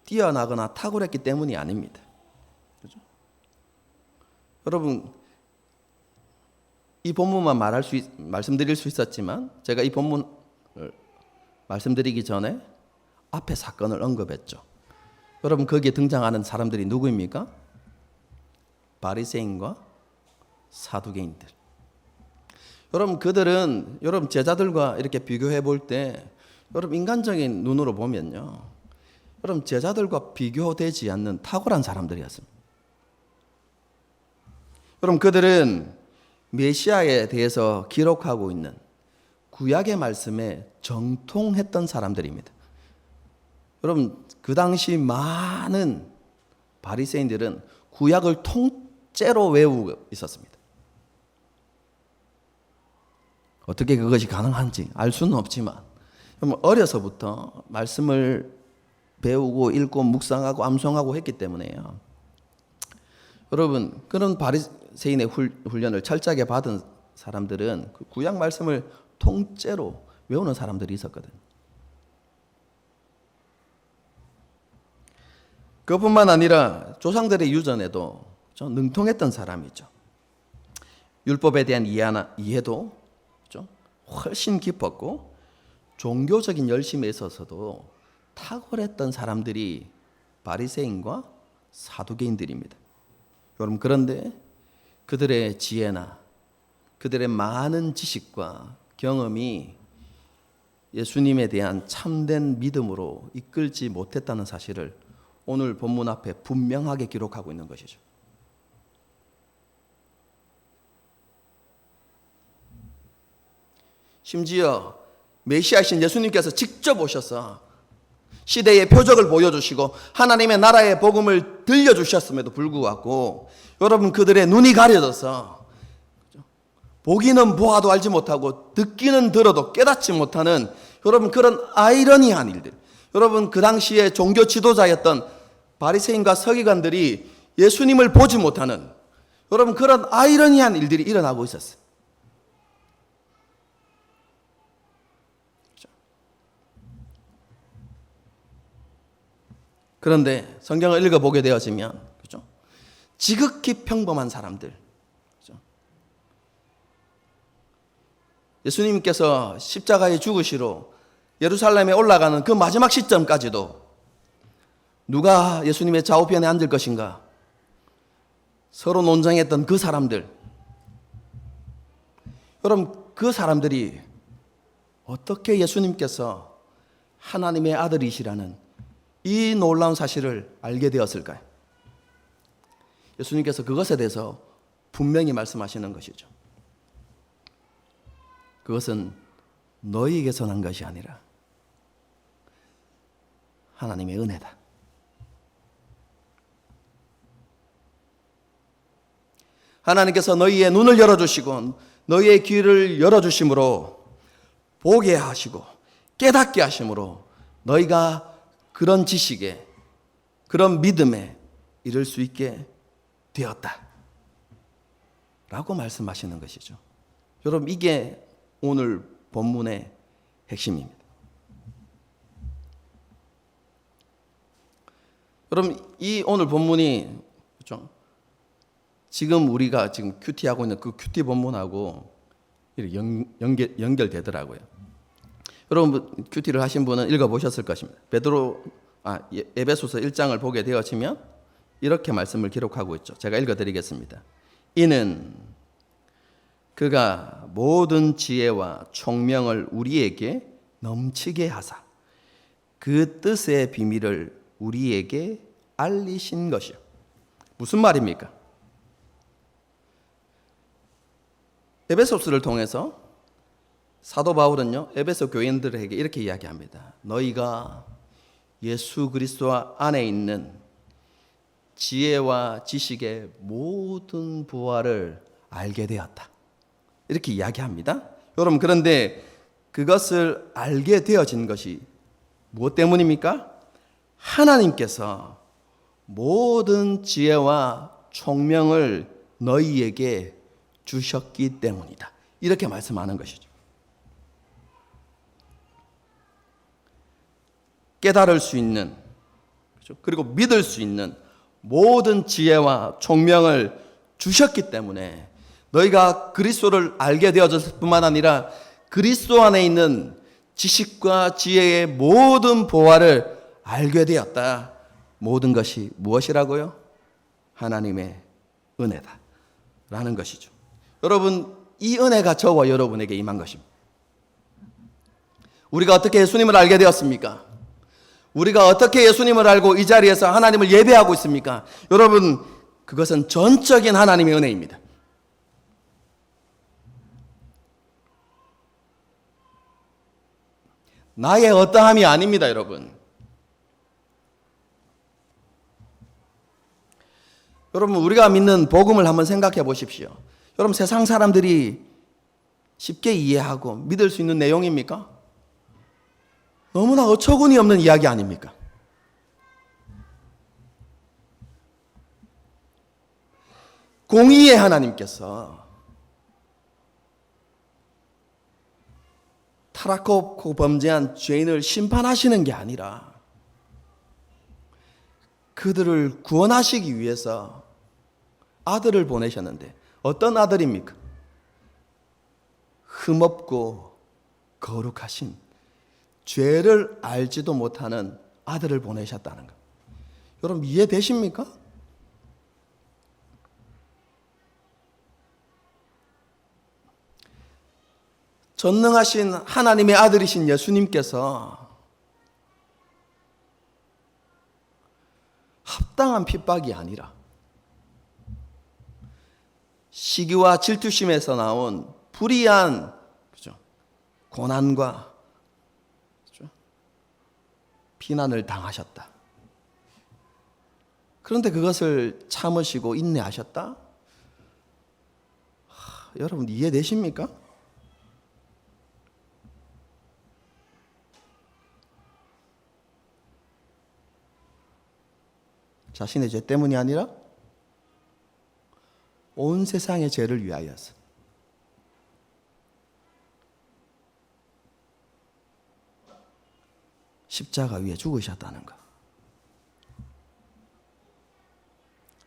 뛰어나거나 탁월했기 때문이 아닙니다. 그렇죠? 여러분, 이 본문만 말씀드릴 수 있었지만 제가 이 본문을 말씀드리기 전에 앞에 사건을 언급했죠. 여러분, 거기에 등장하는 사람들이 누구입니까? 바리새인과 사두개인들. 여러분, 그들은 여러분 제자들과 이렇게 비교해 볼 때 여러분 인간적인 눈으로 보면요, 여러분 제자들과 비교되지 않는 탁월한 사람들이었습니다. 여러분, 그들은 메시아에 대해서 기록하고 있는 구약의 말씀에 정통했던 사람들입니다. 여러분, 그 당시 많은 바리새인들은 구약을 통째로 외우고 있었습니다. 어떻게 그것이 가능한지 알 수는 없지만 어려서부터 말씀을 배우고 읽고 묵상하고 암송하고 했기 때문에요. 여러분, 그런 바리새인의 훈련을 철저하게 받은 사람들은 그 구약 말씀을 통째로 외우는 사람들이 있었거든요. 그뿐만 아니라 조상들의 유전에도 좀 능통했던 사람이죠. 율법에 대한 이해도 좀 훨씬 깊었고 종교적인 열심에 있어서도 탁월했던 사람들이 바리새인과 사두개인들입니다. 여러분, 그런데 그들의 지혜나 그들의 많은 지식과 경험이 예수님에 대한 참된 믿음으로 이끌지 못했다는 사실을 오늘 본문 앞에 분명하게 기록하고 있는 것이죠. 심지어 메시아이신 예수님께서 직접 오셔서 시대의 표적을 보여주시고 하나님의 나라의 복음을 들려주셨음에도 불구하고 여러분 그들의 눈이 가려져서 보기는 보아도 알지 못하고 듣기는 들어도 깨닫지 못하는 여러분 그런 아이러니한 일들. 여러분 그 당시에 종교 지도자였던 바리새인과 서기관들이 예수님을 보지 못하는 여러분 그런 아이러니한 일들이 일어나고 있었어요. 그런데 성경을 읽어보게 되어지면 그렇죠? 지극히 평범한 사람들, 그렇죠? 예수님께서 십자가에 죽으시러 예루살렘에 올라가는 그 마지막 시점까지도 누가 예수님의 좌우편에 앉을 것인가 서로 논쟁했던 그 사람들, 여러분 그 사람들이 어떻게 예수님께서 하나님의 아들이시라는 이 놀라운 사실을 알게 되었을까요? 예수님께서 그것에 대해서 분명히 말씀하시는 것이죠. 그것은 너희에게서 난 것이 아니라 하나님의 은혜다. 하나님께서 너희의 눈을 열어주시고 너희의 귀를 열어주심으로 보게 하시고 깨닫게 하심으로 너희가 그런 지식에 그런 믿음에 이를 수 있게 되었다 라고 말씀하시는 것이죠. 여러분 이게 오늘 본문의 핵심입니다. 여러분 이 오늘 본문이 그렇죠? 지금 우리가 지금 큐티하고 있는 그 큐티 본문하고 연결되더라고요. 여러분 큐티를 하신 분은 읽어보셨을 것입니다. 에베소서 1장을 보게 되어지면 이렇게 말씀을 기록하고 있죠. 제가 읽어드리겠습니다. 이는 그가 모든 지혜와 총명을 우리에게 넘치게 하사 그 뜻의 비밀을 우리에게 알리신 것이요. 무슨 말입니까? 에베소서를 통해서 사도 바울은요 에베소 교인들에게 이렇게 이야기합니다. 너희가 예수 그리스도 안에 있는 지혜와 지식의 모든 부활을 알게 되었다. 이렇게 이야기합니다. 여러분 그런데 그것을 알게 되어진 것이 무엇 때문입니까? 하나님께서 모든 지혜와 총명을 너희에게 주셨기 때문이다. 이렇게 말씀하는 것이죠. 깨달을 수 있는 그리고 믿을 수 있는 모든 지혜와 총명을 주셨기 때문에 너희가 그리스도를 알게 되어졌을 뿐만 아니라 그리스도 안에 있는 지식과 지혜의 모든 보화를 알게 되었다. 모든 것이 무엇이라고요? 하나님의 은혜다 라는 것이죠. 여러분 이 은혜가 저와 여러분에게 임한 것입니다. 우리가 어떻게 예수님을 알게 되었습니까? 우리가 어떻게 예수님을 알고 이 자리에서 하나님을 예배하고 있습니까? 여러분 그것은 전적인 하나님의 은혜입니다. 나의 어떠함이 아닙니다, 여러분. 여러분 우리가 믿는 복음을 한번 생각해 보십시오. 여러분 세상 사람들이 쉽게 이해하고 믿을 수 있는 내용입니까? 너무나 어처구니 없는 이야기 아닙니까? 공의의 하나님께서 타락하고 범죄한 죄인을 심판하시는 게 아니라 그들을 구원하시기 위해서 아들을 보내셨는데 어떤 아들입니까? 흠없고 거룩하신 죄를 알지도 못하는 아들을 보내셨다는 것. 여러분 이해되십니까? 전능하신 하나님의 아들이신 예수님께서 합당한 핍박이 아니라 시기와 질투심에서 나온 불의한 고난과 비난을 당하셨다. 그런데 그것을 참으시고 인내하셨다? 여러분 이해되십니까? 자신의 죄 때문이 아니라 온 세상의 죄를 위하여서. 십자가 위에 죽으셨다는 것.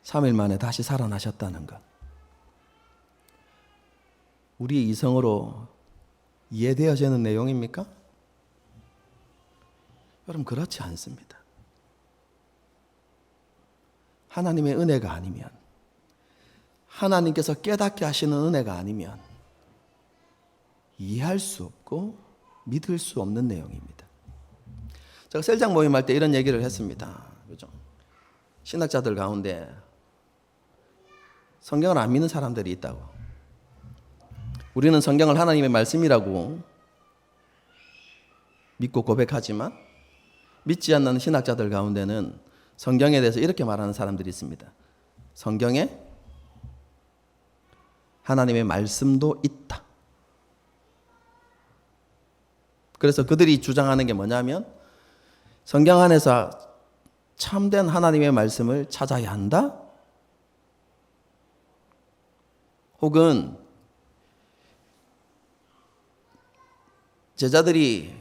3일 만에 다시 살아나셨다는 것. 우리의 이성으로 이해되어지는 내용입니까? 여러분 그렇지 않습니다. 하나님의 은혜가 아니면, 하나님께서 깨닫게 하시는 은혜가 아니면 이해할 수 없고 믿을 수 없는 내용입니다. 제가 셀장 모임할 때 이런 얘기를 했습니다. 그죠? 신학자들 가운데 성경을 안 믿는 사람들이 있다고. 우리는 성경을 하나님의 말씀이라고 믿고 고백하지만 믿지 않는 신학자들 가운데는 성경에 대해서 이렇게 말하는 사람들이 있습니다. 성경에 하나님의 말씀도 있다. 그래서 그들이 주장하는 게 뭐냐면 성경 안에서 참된 하나님의 말씀을 찾아야 한다. 혹은 제자들이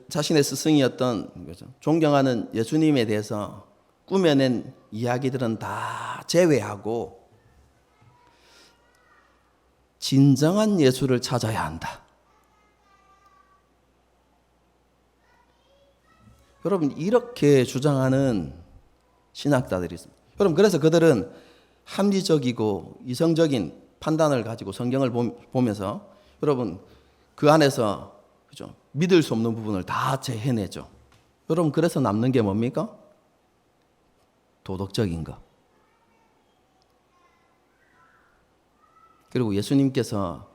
자신의 스승이었던 존경하는 예수님에 대해서 꾸며낸 이야기들은 다 제외하고 진정한 예수를 찾아야 한다. 여러분 이렇게 주장하는 신학자들이 있습니다. 여러분 그래서 그들은 합리적이고 이성적인 판단을 가지고 성경을 보면서 여러분 그 안에서 그죠? 믿을 수 없는 부분을 다 제해내죠. 여러분 그래서 남는 게 뭡니까? 도덕적인 것. 그리고 예수님께서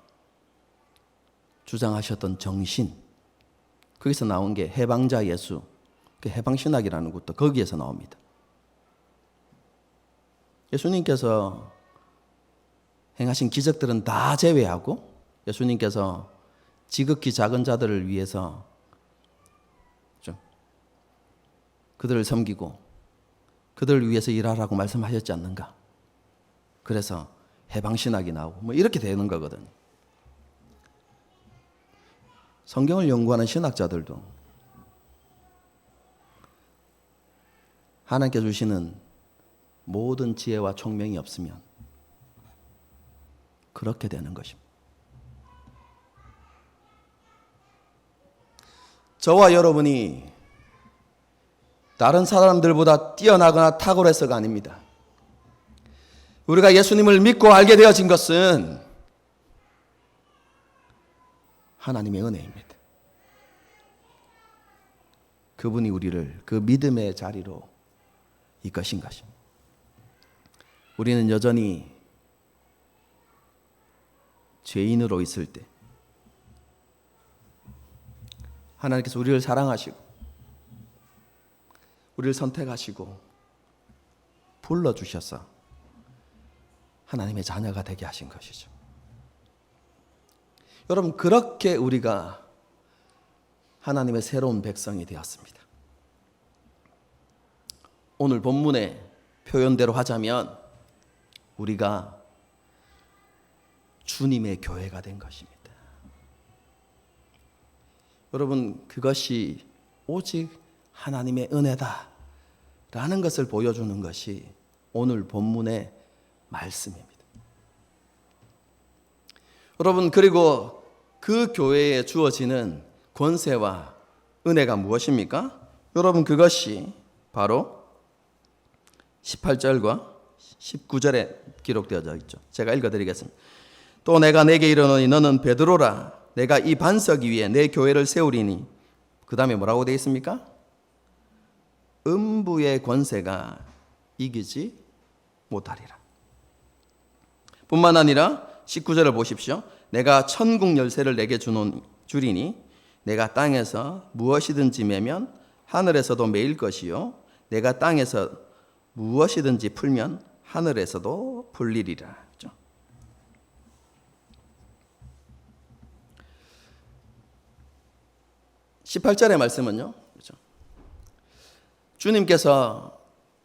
주장하셨던 정신, 거기서 나온 게 해방자 예수, 그 해방신학이라는 것도 거기에서 나옵니다. 예수님께서 행하신 기적들은 다 제외하고 예수님께서 지극히 작은 자들을 위해서 그들을 섬기고 그들을 위해서 일하라고 말씀하셨지 않는가? 그래서 해방신학이 나오고 뭐 이렇게 되는 거거든요. 성경을 연구하는 신학자들도 하나님께 주시는 모든 지혜와 총명이 없으면 그렇게 되는 것입니다. 저와 여러분이 다른 사람들보다 뛰어나거나 탁월해서가 아닙니다. 우리가 예수님을 믿고 알게 되어진 것은 하나님의 은혜입니다. 그분이 우리를 그 믿음의 자리로 이끄신 것입니다. 우리는 여전히 죄인으로 있을 때 하나님께서 우리를 사랑하시고 우리를 선택하시고 불러주셔서 하나님의 자녀가 되게 하신 것이죠. 여러분 그렇게 우리가 하나님의 새로운 백성이 되었습니다. 오늘 본문의 표현대로 하자면 우리가 주님의 교회가 된 것입니다. 여러분 그것이 오직 하나님의 은혜다라는 것을 보여주는 것이 오늘 본문의 말씀입니다. 여러분 그리고 그 교회에 주어지는 권세와 은혜가 무엇입니까? 여러분 그것이 바로 18절과 19절에 기록되어져 있죠. 제가 읽어드리겠습니다. 또 내가 내게 이르노니 너는 베드로라. 내가 이 반석 위에 내 교회를 세우리니. 그 다음에 뭐라고 되어 있습니까? 음부의 권세가 이기지 못하리라. 뿐만 아니라 19절을 보십시오. 내가 천국 열쇠를 내게 주리니 내가 땅에서 무엇이든지 매면 하늘에서도 매일 것이요 내가 땅에서 무엇이든지 풀면 하늘에서도 풀리리라. 그렇죠? 18절의 말씀은요. 그렇죠? 주님께서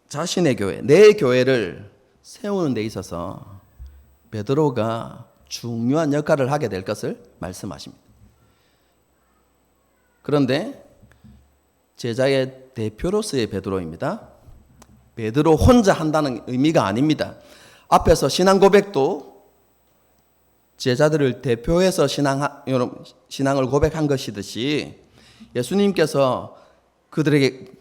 자신의 교회, 내 교회를 세우는 데 있어서 베드로가 중요한 역할을 하게 될 것을 말씀하십니다. 그런데 제자의 대표로서의 베드로입니다. 베드로 혼자 한다는 의미가 아닙니다. 앞에서 신앙 고백도 제자들을 대표해서 신앙을 고백한 것이듯이 예수님께서 그들에게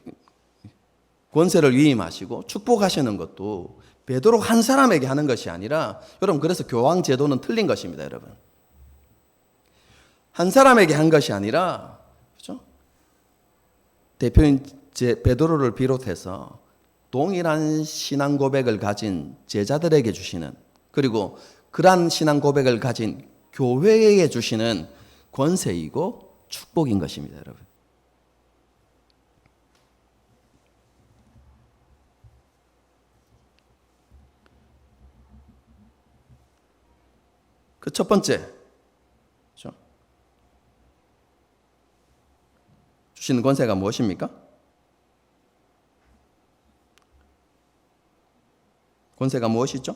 권세를 위임하시고 축복하시는 것도 베드로 한 사람에게 하는 것이 아니라, 여러분, 그래서 교황 제도는 틀린 것입니다. 여러분, 한 사람에게 한 것이 아니라, 그렇죠? 대표인 베드로를 비롯해서 동일한 신앙 고백을 가진 제자들에게 주시는, 그리고 그러한 신앙 고백을 가진 교회에 주시는 권세이고 축복인 것입니다. 여러분, 그 첫 번째, 그렇죠? 주시는 권세가 무엇입니까? 권세가 무엇이죠?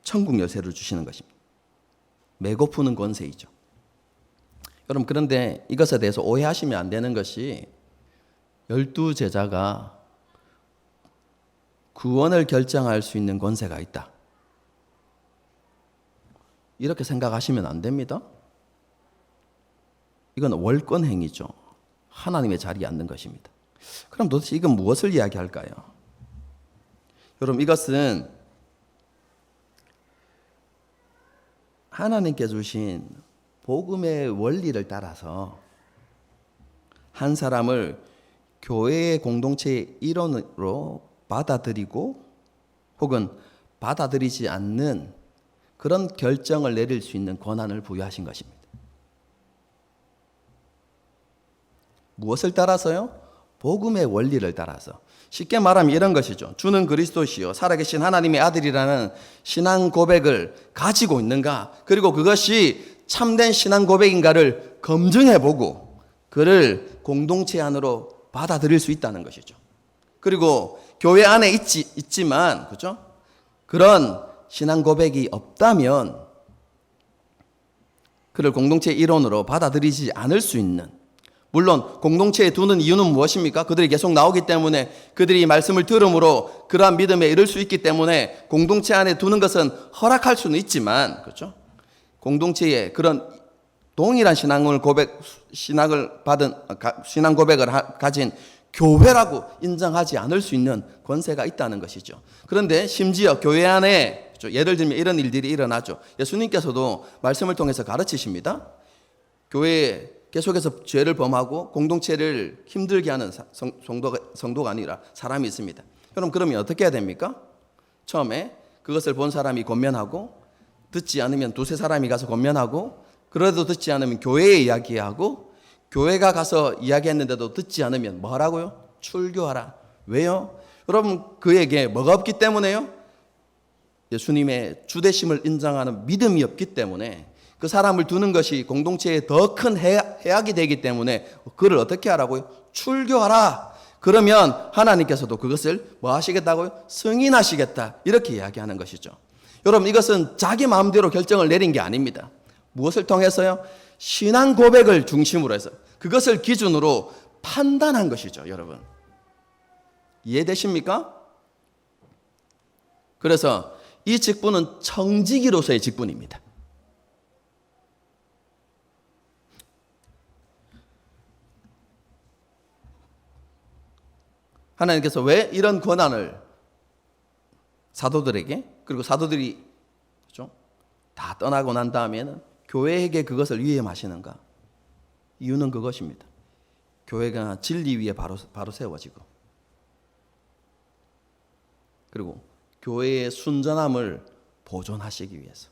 천국 열쇠를 주시는 것입니다. 메고 푸는 권세이죠. 여러분, 그런데 이것에 대해서 오해하시면 안 되는 것이, 12제자가 구원을 결정할 수 있는 권세가 있다, 이렇게 생각하시면 안 됩니다. 이건 월권 행위죠. 하나님의 자리에 앉는 것입니다. 그럼 도대체 이건 무엇을 이야기할까요? 여러분, 이것은 하나님께 주신 복음의 원리를 따라서 한 사람을 교회의 공동체의 일원으로 받아들이고 혹은 받아들이지 않는 그런 결정을 내릴 수 있는 권한을 부여하신 것입니다. 무엇을 따라서요? 복음의 원리를 따라서. 쉽게 말하면 이런 것이죠. 주는 그리스도시요 살아계신 하나님의 아들이라는 신앙 고백을 가지고 있는가, 그리고 그것이 참된 신앙 고백인가를 검증해보고 그를 공동체 안으로 받아들일 수 있다는 것이죠. 그리고 교회 안에 있지만, 그렇죠? 그런 신앙 고백이 없다면 그를 공동체의 일원으로 받아들이지 않을 수 있는, 물론 공동체에 두는 이유는 무엇입니까? 그들이 계속 나오기 때문에, 그들이 말씀을 들음으로 그러한 믿음에 이를 수 있기 때문에 공동체 안에 두는 것은 허락할 수는 있지만, 그렇죠? 공동체에 그런 동일한 신앙 고백을 가진 교회라고 인정하지 않을 수 있는 권세가 있다는 것이죠. 그런데 심지어 교회 안에, 예를 들면 이런 일들이 일어나죠. 예수님께서도 말씀을 통해서 가르치십니다. 교회에 계속해서 죄를 범하고 공동체를 힘들게 하는 성도가 아니라 사람이 있습니다. 여러분, 그러면 어떻게 해야 됩니까? 처음에 그것을 본 사람이 권면하고, 듣지 않으면 두세 사람이 가서 권면하고, 그래도 듣지 않으면 교회에 이야기하고, 교회가 가서 이야기했는데도 듣지 않으면 뭐 하라고요? 출교하라. 왜요? 여러분, 그에게 뭐가 없기 때문에요? 예수님의 주되심을 인정하는 믿음이 없기 때문에, 그 사람을 두는 것이 공동체에 더 큰 해악이 되기 때문에 그를 어떻게 하라고요? 출교하라. 그러면 하나님께서도 그것을 뭐 하시겠다고요? 승인하시겠다. 이렇게 이야기하는 것이죠. 여러분, 이것은 자기 마음대로 결정을 내린 게 아닙니다. 무엇을 통해서요? 신앙 고백을 중심으로 해서 그것을 기준으로 판단한 것이죠. 여러분, 이해되십니까? 그래서 이 직분은 청지기로서의 직분입니다. 하나님께서 왜 이런 권한을 사도들에게, 그리고 사도들이, 그렇죠? 다 떠나고 난 다음에는 교회에게 그것을 위임하시는가? 이유는 그것입니다. 교회가 진리 위에 바로 세워지고, 그리고 교회의 순전함을 보존하시기 위해서.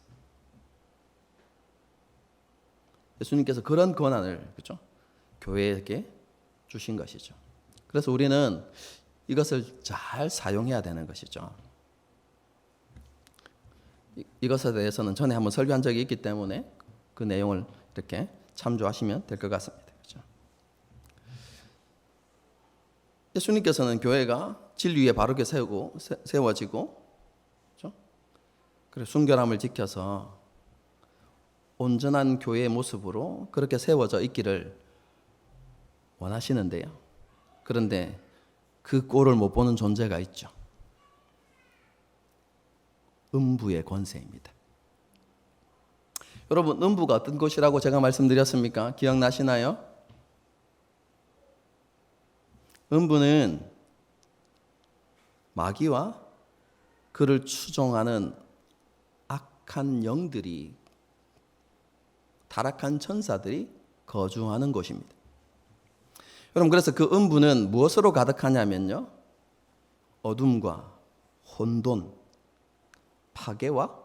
예수님께서 그런 권한을, 그렇죠? 교회에게 주신 것이죠. 그래서 우리는 이것을 잘 사용해야 되는 것이죠. 이것에 대해서는 전에 한번 설교한 적이 있기 때문에 그 내용을 이렇게 참조하시면 될 것 같습니다. 그렇죠? 예수님께서는 교회가 진리 위에 바르게 세워지고, 그렇죠? 그리고 순결함을 지켜서 온전한 교회의 모습으로 그렇게 세워져 있기를 원하시는데요. 그런데 그 꼴을 못 보는 존재가 있죠. 음부의 권세입니다. 여러분, 음부가 어떤 곳이라고 제가 말씀드렸습니까? 기억나시나요? 음부는 마귀와 그를 추종하는 악한 영들이, 타락한 천사들이 거주하는 곳입니다. 여러분, 그래서 그 음부는 무엇으로 가득하냐면요, 어둠과 혼돈, 파괴와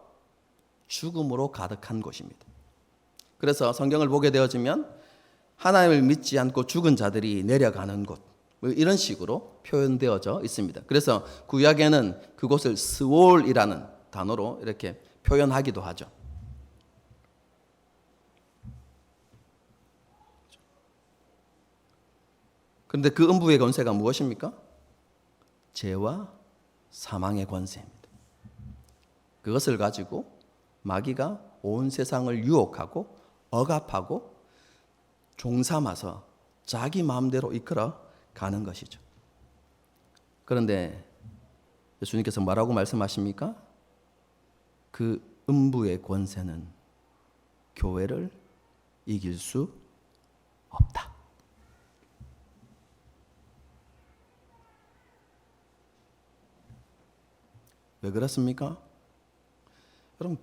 죽음으로 가득한 곳입니다. 그래서 성경을 보게 되어지면 하나님을 믿지 않고 죽은 자들이 내려가는 곳, 이런 식으로 표현되어져 있습니다. 그래서 구약에는 그곳을 스올이라는 단어로 이렇게 표현하기도 하죠. 그런데 그 음부의 권세가 무엇입니까? 죄와 사망의 권세입니다. 그것을 가지고 마귀가 온 세상을 유혹하고 억압하고 종삼아서 자기 마음대로 이끌어 가는 것이죠. 그런데 예수님께서 뭐라고 말씀하십니까? 그 음부의 권세는 교회를 이길 수 없다. 왜 그렇습니까? 여러분,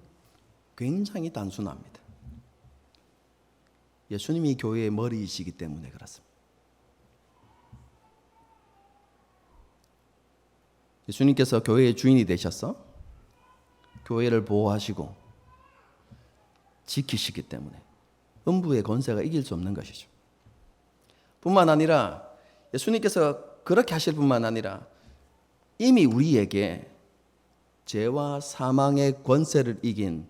굉장히 단순합니다. 예수님이 교회의 머리이시기 때문에 그렇습니다. 예수님께서 교회의 주인이 되셔서 교회를 보호하시고 지키시기 때문에 음부의 권세가 이길 수 없는 것이죠. 뿐만 아니라 예수님께서 그렇게 하실 뿐만 아니라 이미 우리에게 죄와 사망의 권세를 이긴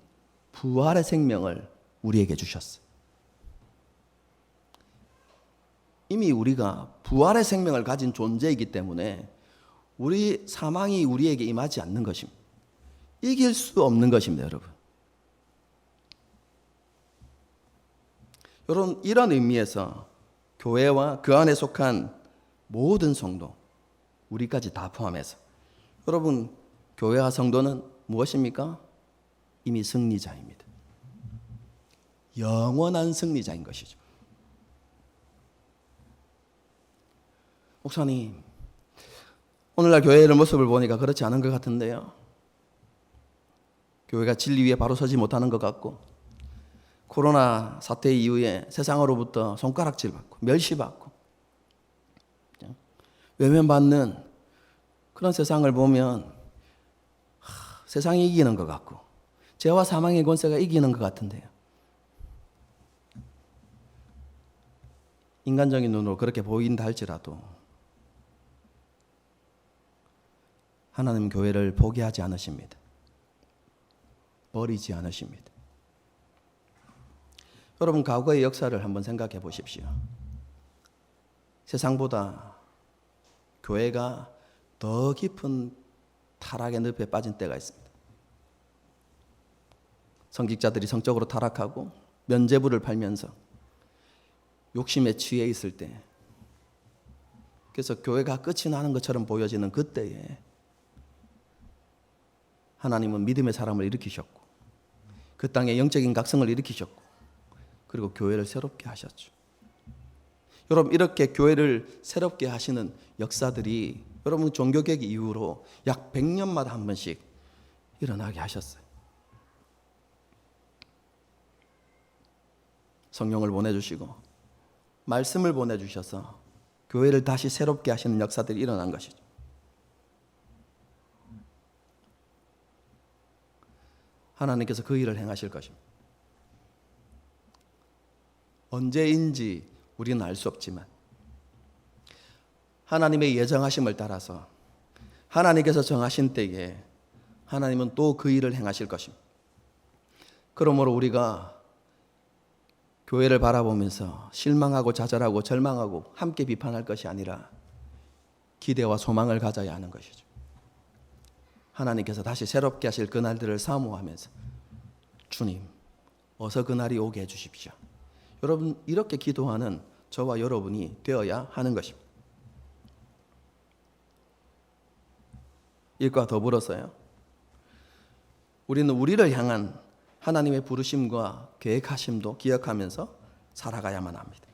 부활의 생명을 우리에게 주셨어요. 이미 우리가 부활의 생명을 가진 존재이기 때문에 사망이 우리에게 임하지 않는 것입니다. 이길 수 없는 것입니다, 여러분. 이런 의미에서 교회와 그 안에 속한 모든 성도, 우리까지 다 포함해서, 여러분, 교회와 성도는 무엇입니까? 이미 승리자입니다. 영원한 승리자인 것이죠. 목사님, 오늘날 교회의 모습을 보니까 그렇지 않은 것 같은데요. 교회가 진리 위에 바로 서지 못하는 것 같고, 코로나 사태 이후에 세상으로부터 손가락질 받고 멸시받고 외면받는 그런 세상을 보면 세상이 이기는 것 같고 죄와 사망의 권세가 이기는 것 같은데요. 인간적인 눈으로 그렇게 보인다 할지라도 하나님 교회를 포기하지 않으십니다. 버리지 않으십니다. 여러분, 과거의 역사를 한번 생각해 보십시오. 세상보다 교회가 더 깊은 타락의 늪에 빠진 때가 있습니다. 성직자들이 성적으로 타락하고 면죄부를 팔면서 욕심에 취해 있을 때, 그래서 교회가 끝이 나는 것처럼 보여지는 그때에 하나님은 믿음의 사람을 일으키셨고 그 땅에 영적인 각성을 일으키셨고 그리고 교회를 새롭게 하셨죠. 여러분, 이렇게 교회를 새롭게 하시는 역사들이 여러분 종교개혁 이후로 약 100년마다 한 번씩 일어나게 하셨어요. 성령을 보내주시고 말씀을 보내주셔서 교회를 다시 새롭게 하시는 역사들이 일어난 것이죠. 하나님께서 그 일을 행하실 것입니다. 언제인지 우리는 알 수 없지만 하나님의 예정하심을 따라서 하나님께서 정하신 때에 하나님은 또 그 일을 행하실 것입니다. 그러므로 우리가 교회를 바라보면서 실망하고 좌절하고 절망하고 함께 비판할 것이 아니라 기대와 소망을 가져야 하는 것이죠. 하나님께서 다시 새롭게 하실 그날들을 사모하면서 주님, 어서 그날이 오게 해주십시오. 여러분, 이렇게 기도하는 저와 여러분이 되어야 하는 것입니다. 이것과 더불어서요, 우리는 우리를 향한 하나님의 부르심과 계획하심도 기억하면서 살아가야만 합니다.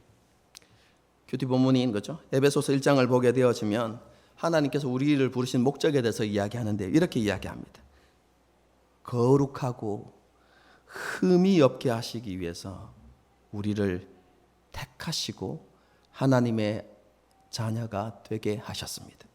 큐티 본문인 거죠. 에베소서 1장을 보게 되어지면 하나님께서 우리를 부르신 목적에 대해서 이야기하는데 이렇게 이야기합니다. 거룩하고 흠이 없게 하시기 위해서 우리를 택하시고 하나님의 자녀가 되게 하셨습니다.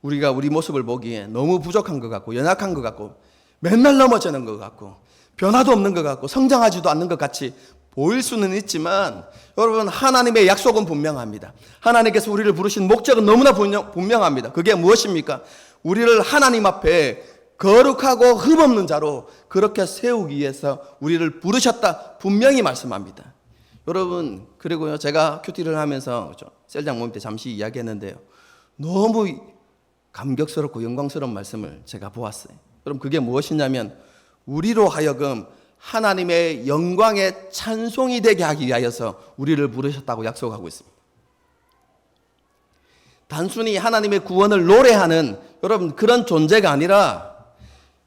우리가 우리 모습을 보기에 너무 부족한 것 같고 연약한 것 같고 맨날 넘어지는 것 같고 변화도 없는 것 같고 성장하지도 않는 것 같이 보일 수는 있지만 여러분, 하나님의 약속은 분명합니다. 하나님께서 우리를 부르신 목적은 너무나 분명합니다. 그게 무엇입니까? 우리를 하나님 앞에 거룩하고 흠없는 자로 그렇게 세우기 위해서 우리를 부르셨다 분명히 말씀합니다. 여러분, 그리고요, 제가 큐티를 하면서 셀장 모임 때 잠시 이야기했는데요, 너무 감격스럽고 영광스러운 말씀을 제가 보았어요. 그럼 그게 무엇이냐면 우리로 하여금 하나님의 영광의 찬송이 되게 하기 위하여서 우리를 부르셨다고 약속하고 있습니다. 단순히 하나님의 구원을 노래하는 여러분 그런 존재가 아니라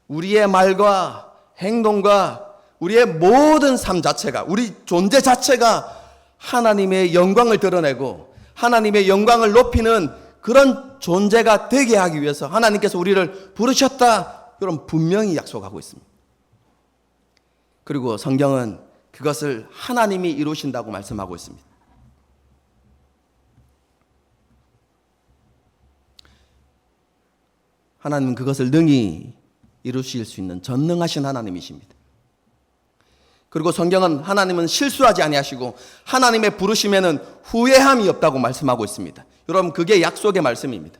우리의 말과 행동과 우리의 모든 삶 자체가, 우리 존재 자체가 하나님의 영광을 드러내고 하나님의 영광을 높이는 그런 존재가 되게 하기 위해서 하나님께서 우리를 부르셨다, 여러분 분명히 약속하고 있습니다. 그리고 성경은 그것을 하나님이 이루신다고 말씀하고 있습니다. 하나님은 그것을 능히 이루실 수 있는 전능하신 하나님이십니다. 그리고 성경은 하나님은 실수하지 아니하시고 하나님의 부르심에는 후회함이 없다고 말씀하고 있습니다. 여러분, 그게 약속의 말씀입니다.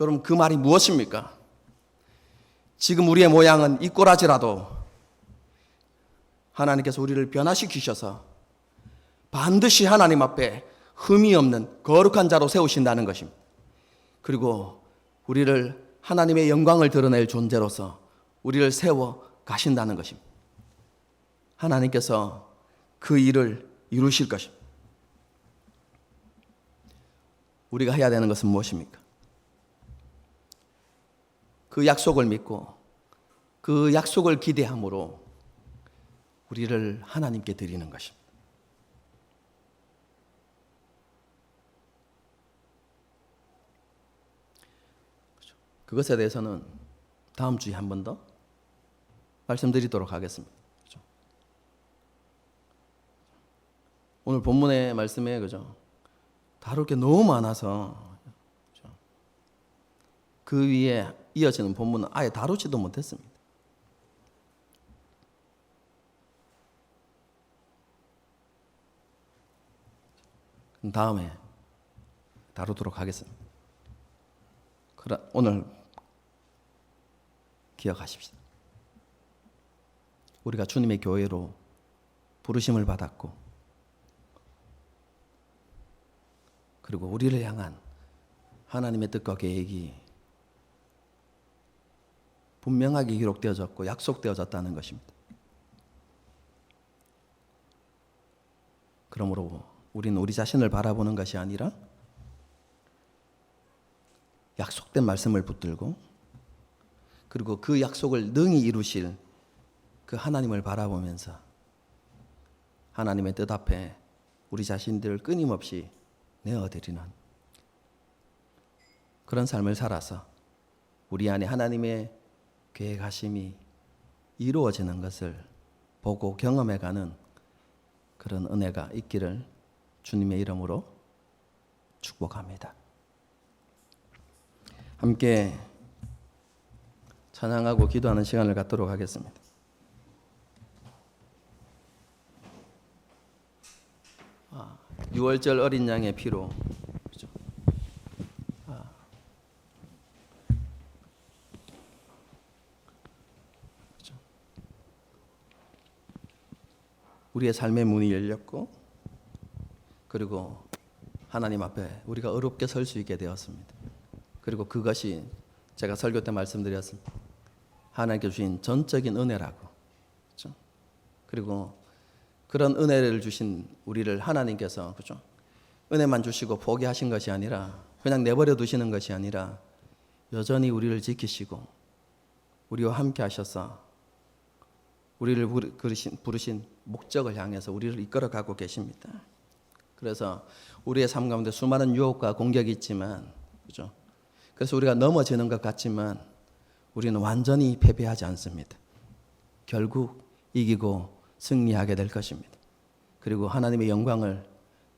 여러분, 그 말이 무엇입니까? 지금 우리의 모양은 이 꼬라지라도 하나님께서 우리를 변화시키셔서 반드시 하나님 앞에 흠이 없는 거룩한 자로 세우신다는 것입니다. 그리고 우리를 하나님의 영광을 드러낼 존재로서 우리를 세워 가신다는 것입니다. 하나님께서 그 일을 이루실 것입니다. 우리가 해야 되는 것은 무엇입니까? 그 약속을 믿고 그 약속을 기대함으로 우리를 하나님께 드리는 것입니다. 그것에 대해서는 다음 주에 한 번 더 말씀드리도록 하겠습니다. 그렇죠? 오늘 본문의 말씀에 그죠? 다룰 게 너무 많아서 그죠? 그 위에 이어지는 본문은 아예 다루지도 못했습니다. 다음에 다루도록 하겠습니다. 오늘 기억하십시오. 우리가 주님의 교회로 부르심을 받았고 그리고 우리를 향한 하나님의 뜻과 계획이 분명하게 기록되어졌고 약속되어졌다는 것입니다. 그러므로 우리는 우리 자신을 바라보는 것이 아니라 약속된 말씀을 붙들고 그리고 그 약속을 능히 이루실 그 하나님을 바라보면서 하나님의 뜻 앞에 우리 자신들을 끊임없이 내어드리는 그런 삶을 살아서 우리 안에 하나님의 계획하심이 이루어지는 것을 보고 경험해가는 그런 은혜가 있기를 주님의 이름으로 축복합니다. 함께 찬양하고 기도하는 시간을 갖도록 하겠습니다. 유월절 어린 양의 피로, 그죠? 그죠? 우리의 삶의 문이 열렸고, 그리고 하나님 앞에 우리가 어렵게 설 수 있게 되었습니다. 그리고 그것이 제가 설교 때 말씀드렸습니다. 하나님께 주신 전적인 은혜라고. 그렇죠? 그리고 그런 은혜를 주신 우리를 하나님께서, 그렇죠? 은혜만 주시고 포기하신 것이 아니라, 그냥 내버려 두시는 것이 아니라 여전히 우리를 지키시고 우리와 함께 하셔서 우리를 부르신 목적을 향해서 우리를 이끌어가고 계십니다. 그래서 우리의 삶 가운데 수많은 유혹과 공격이 있지만, 그렇죠? 그래서 우리가 넘어지는 것 같지만 우리는 완전히 패배하지 않습니다. 결국 이기고 승리하게 될 것입니다. 그리고 하나님의 영광을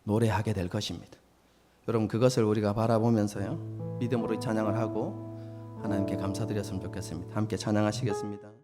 노래하게 될 것입니다. 여러분, 그것을 우리가 바라보면서요, 믿음으로 찬양을 하고 하나님께 감사드렸으면 좋겠습니다. 함께 찬양하시겠습니다.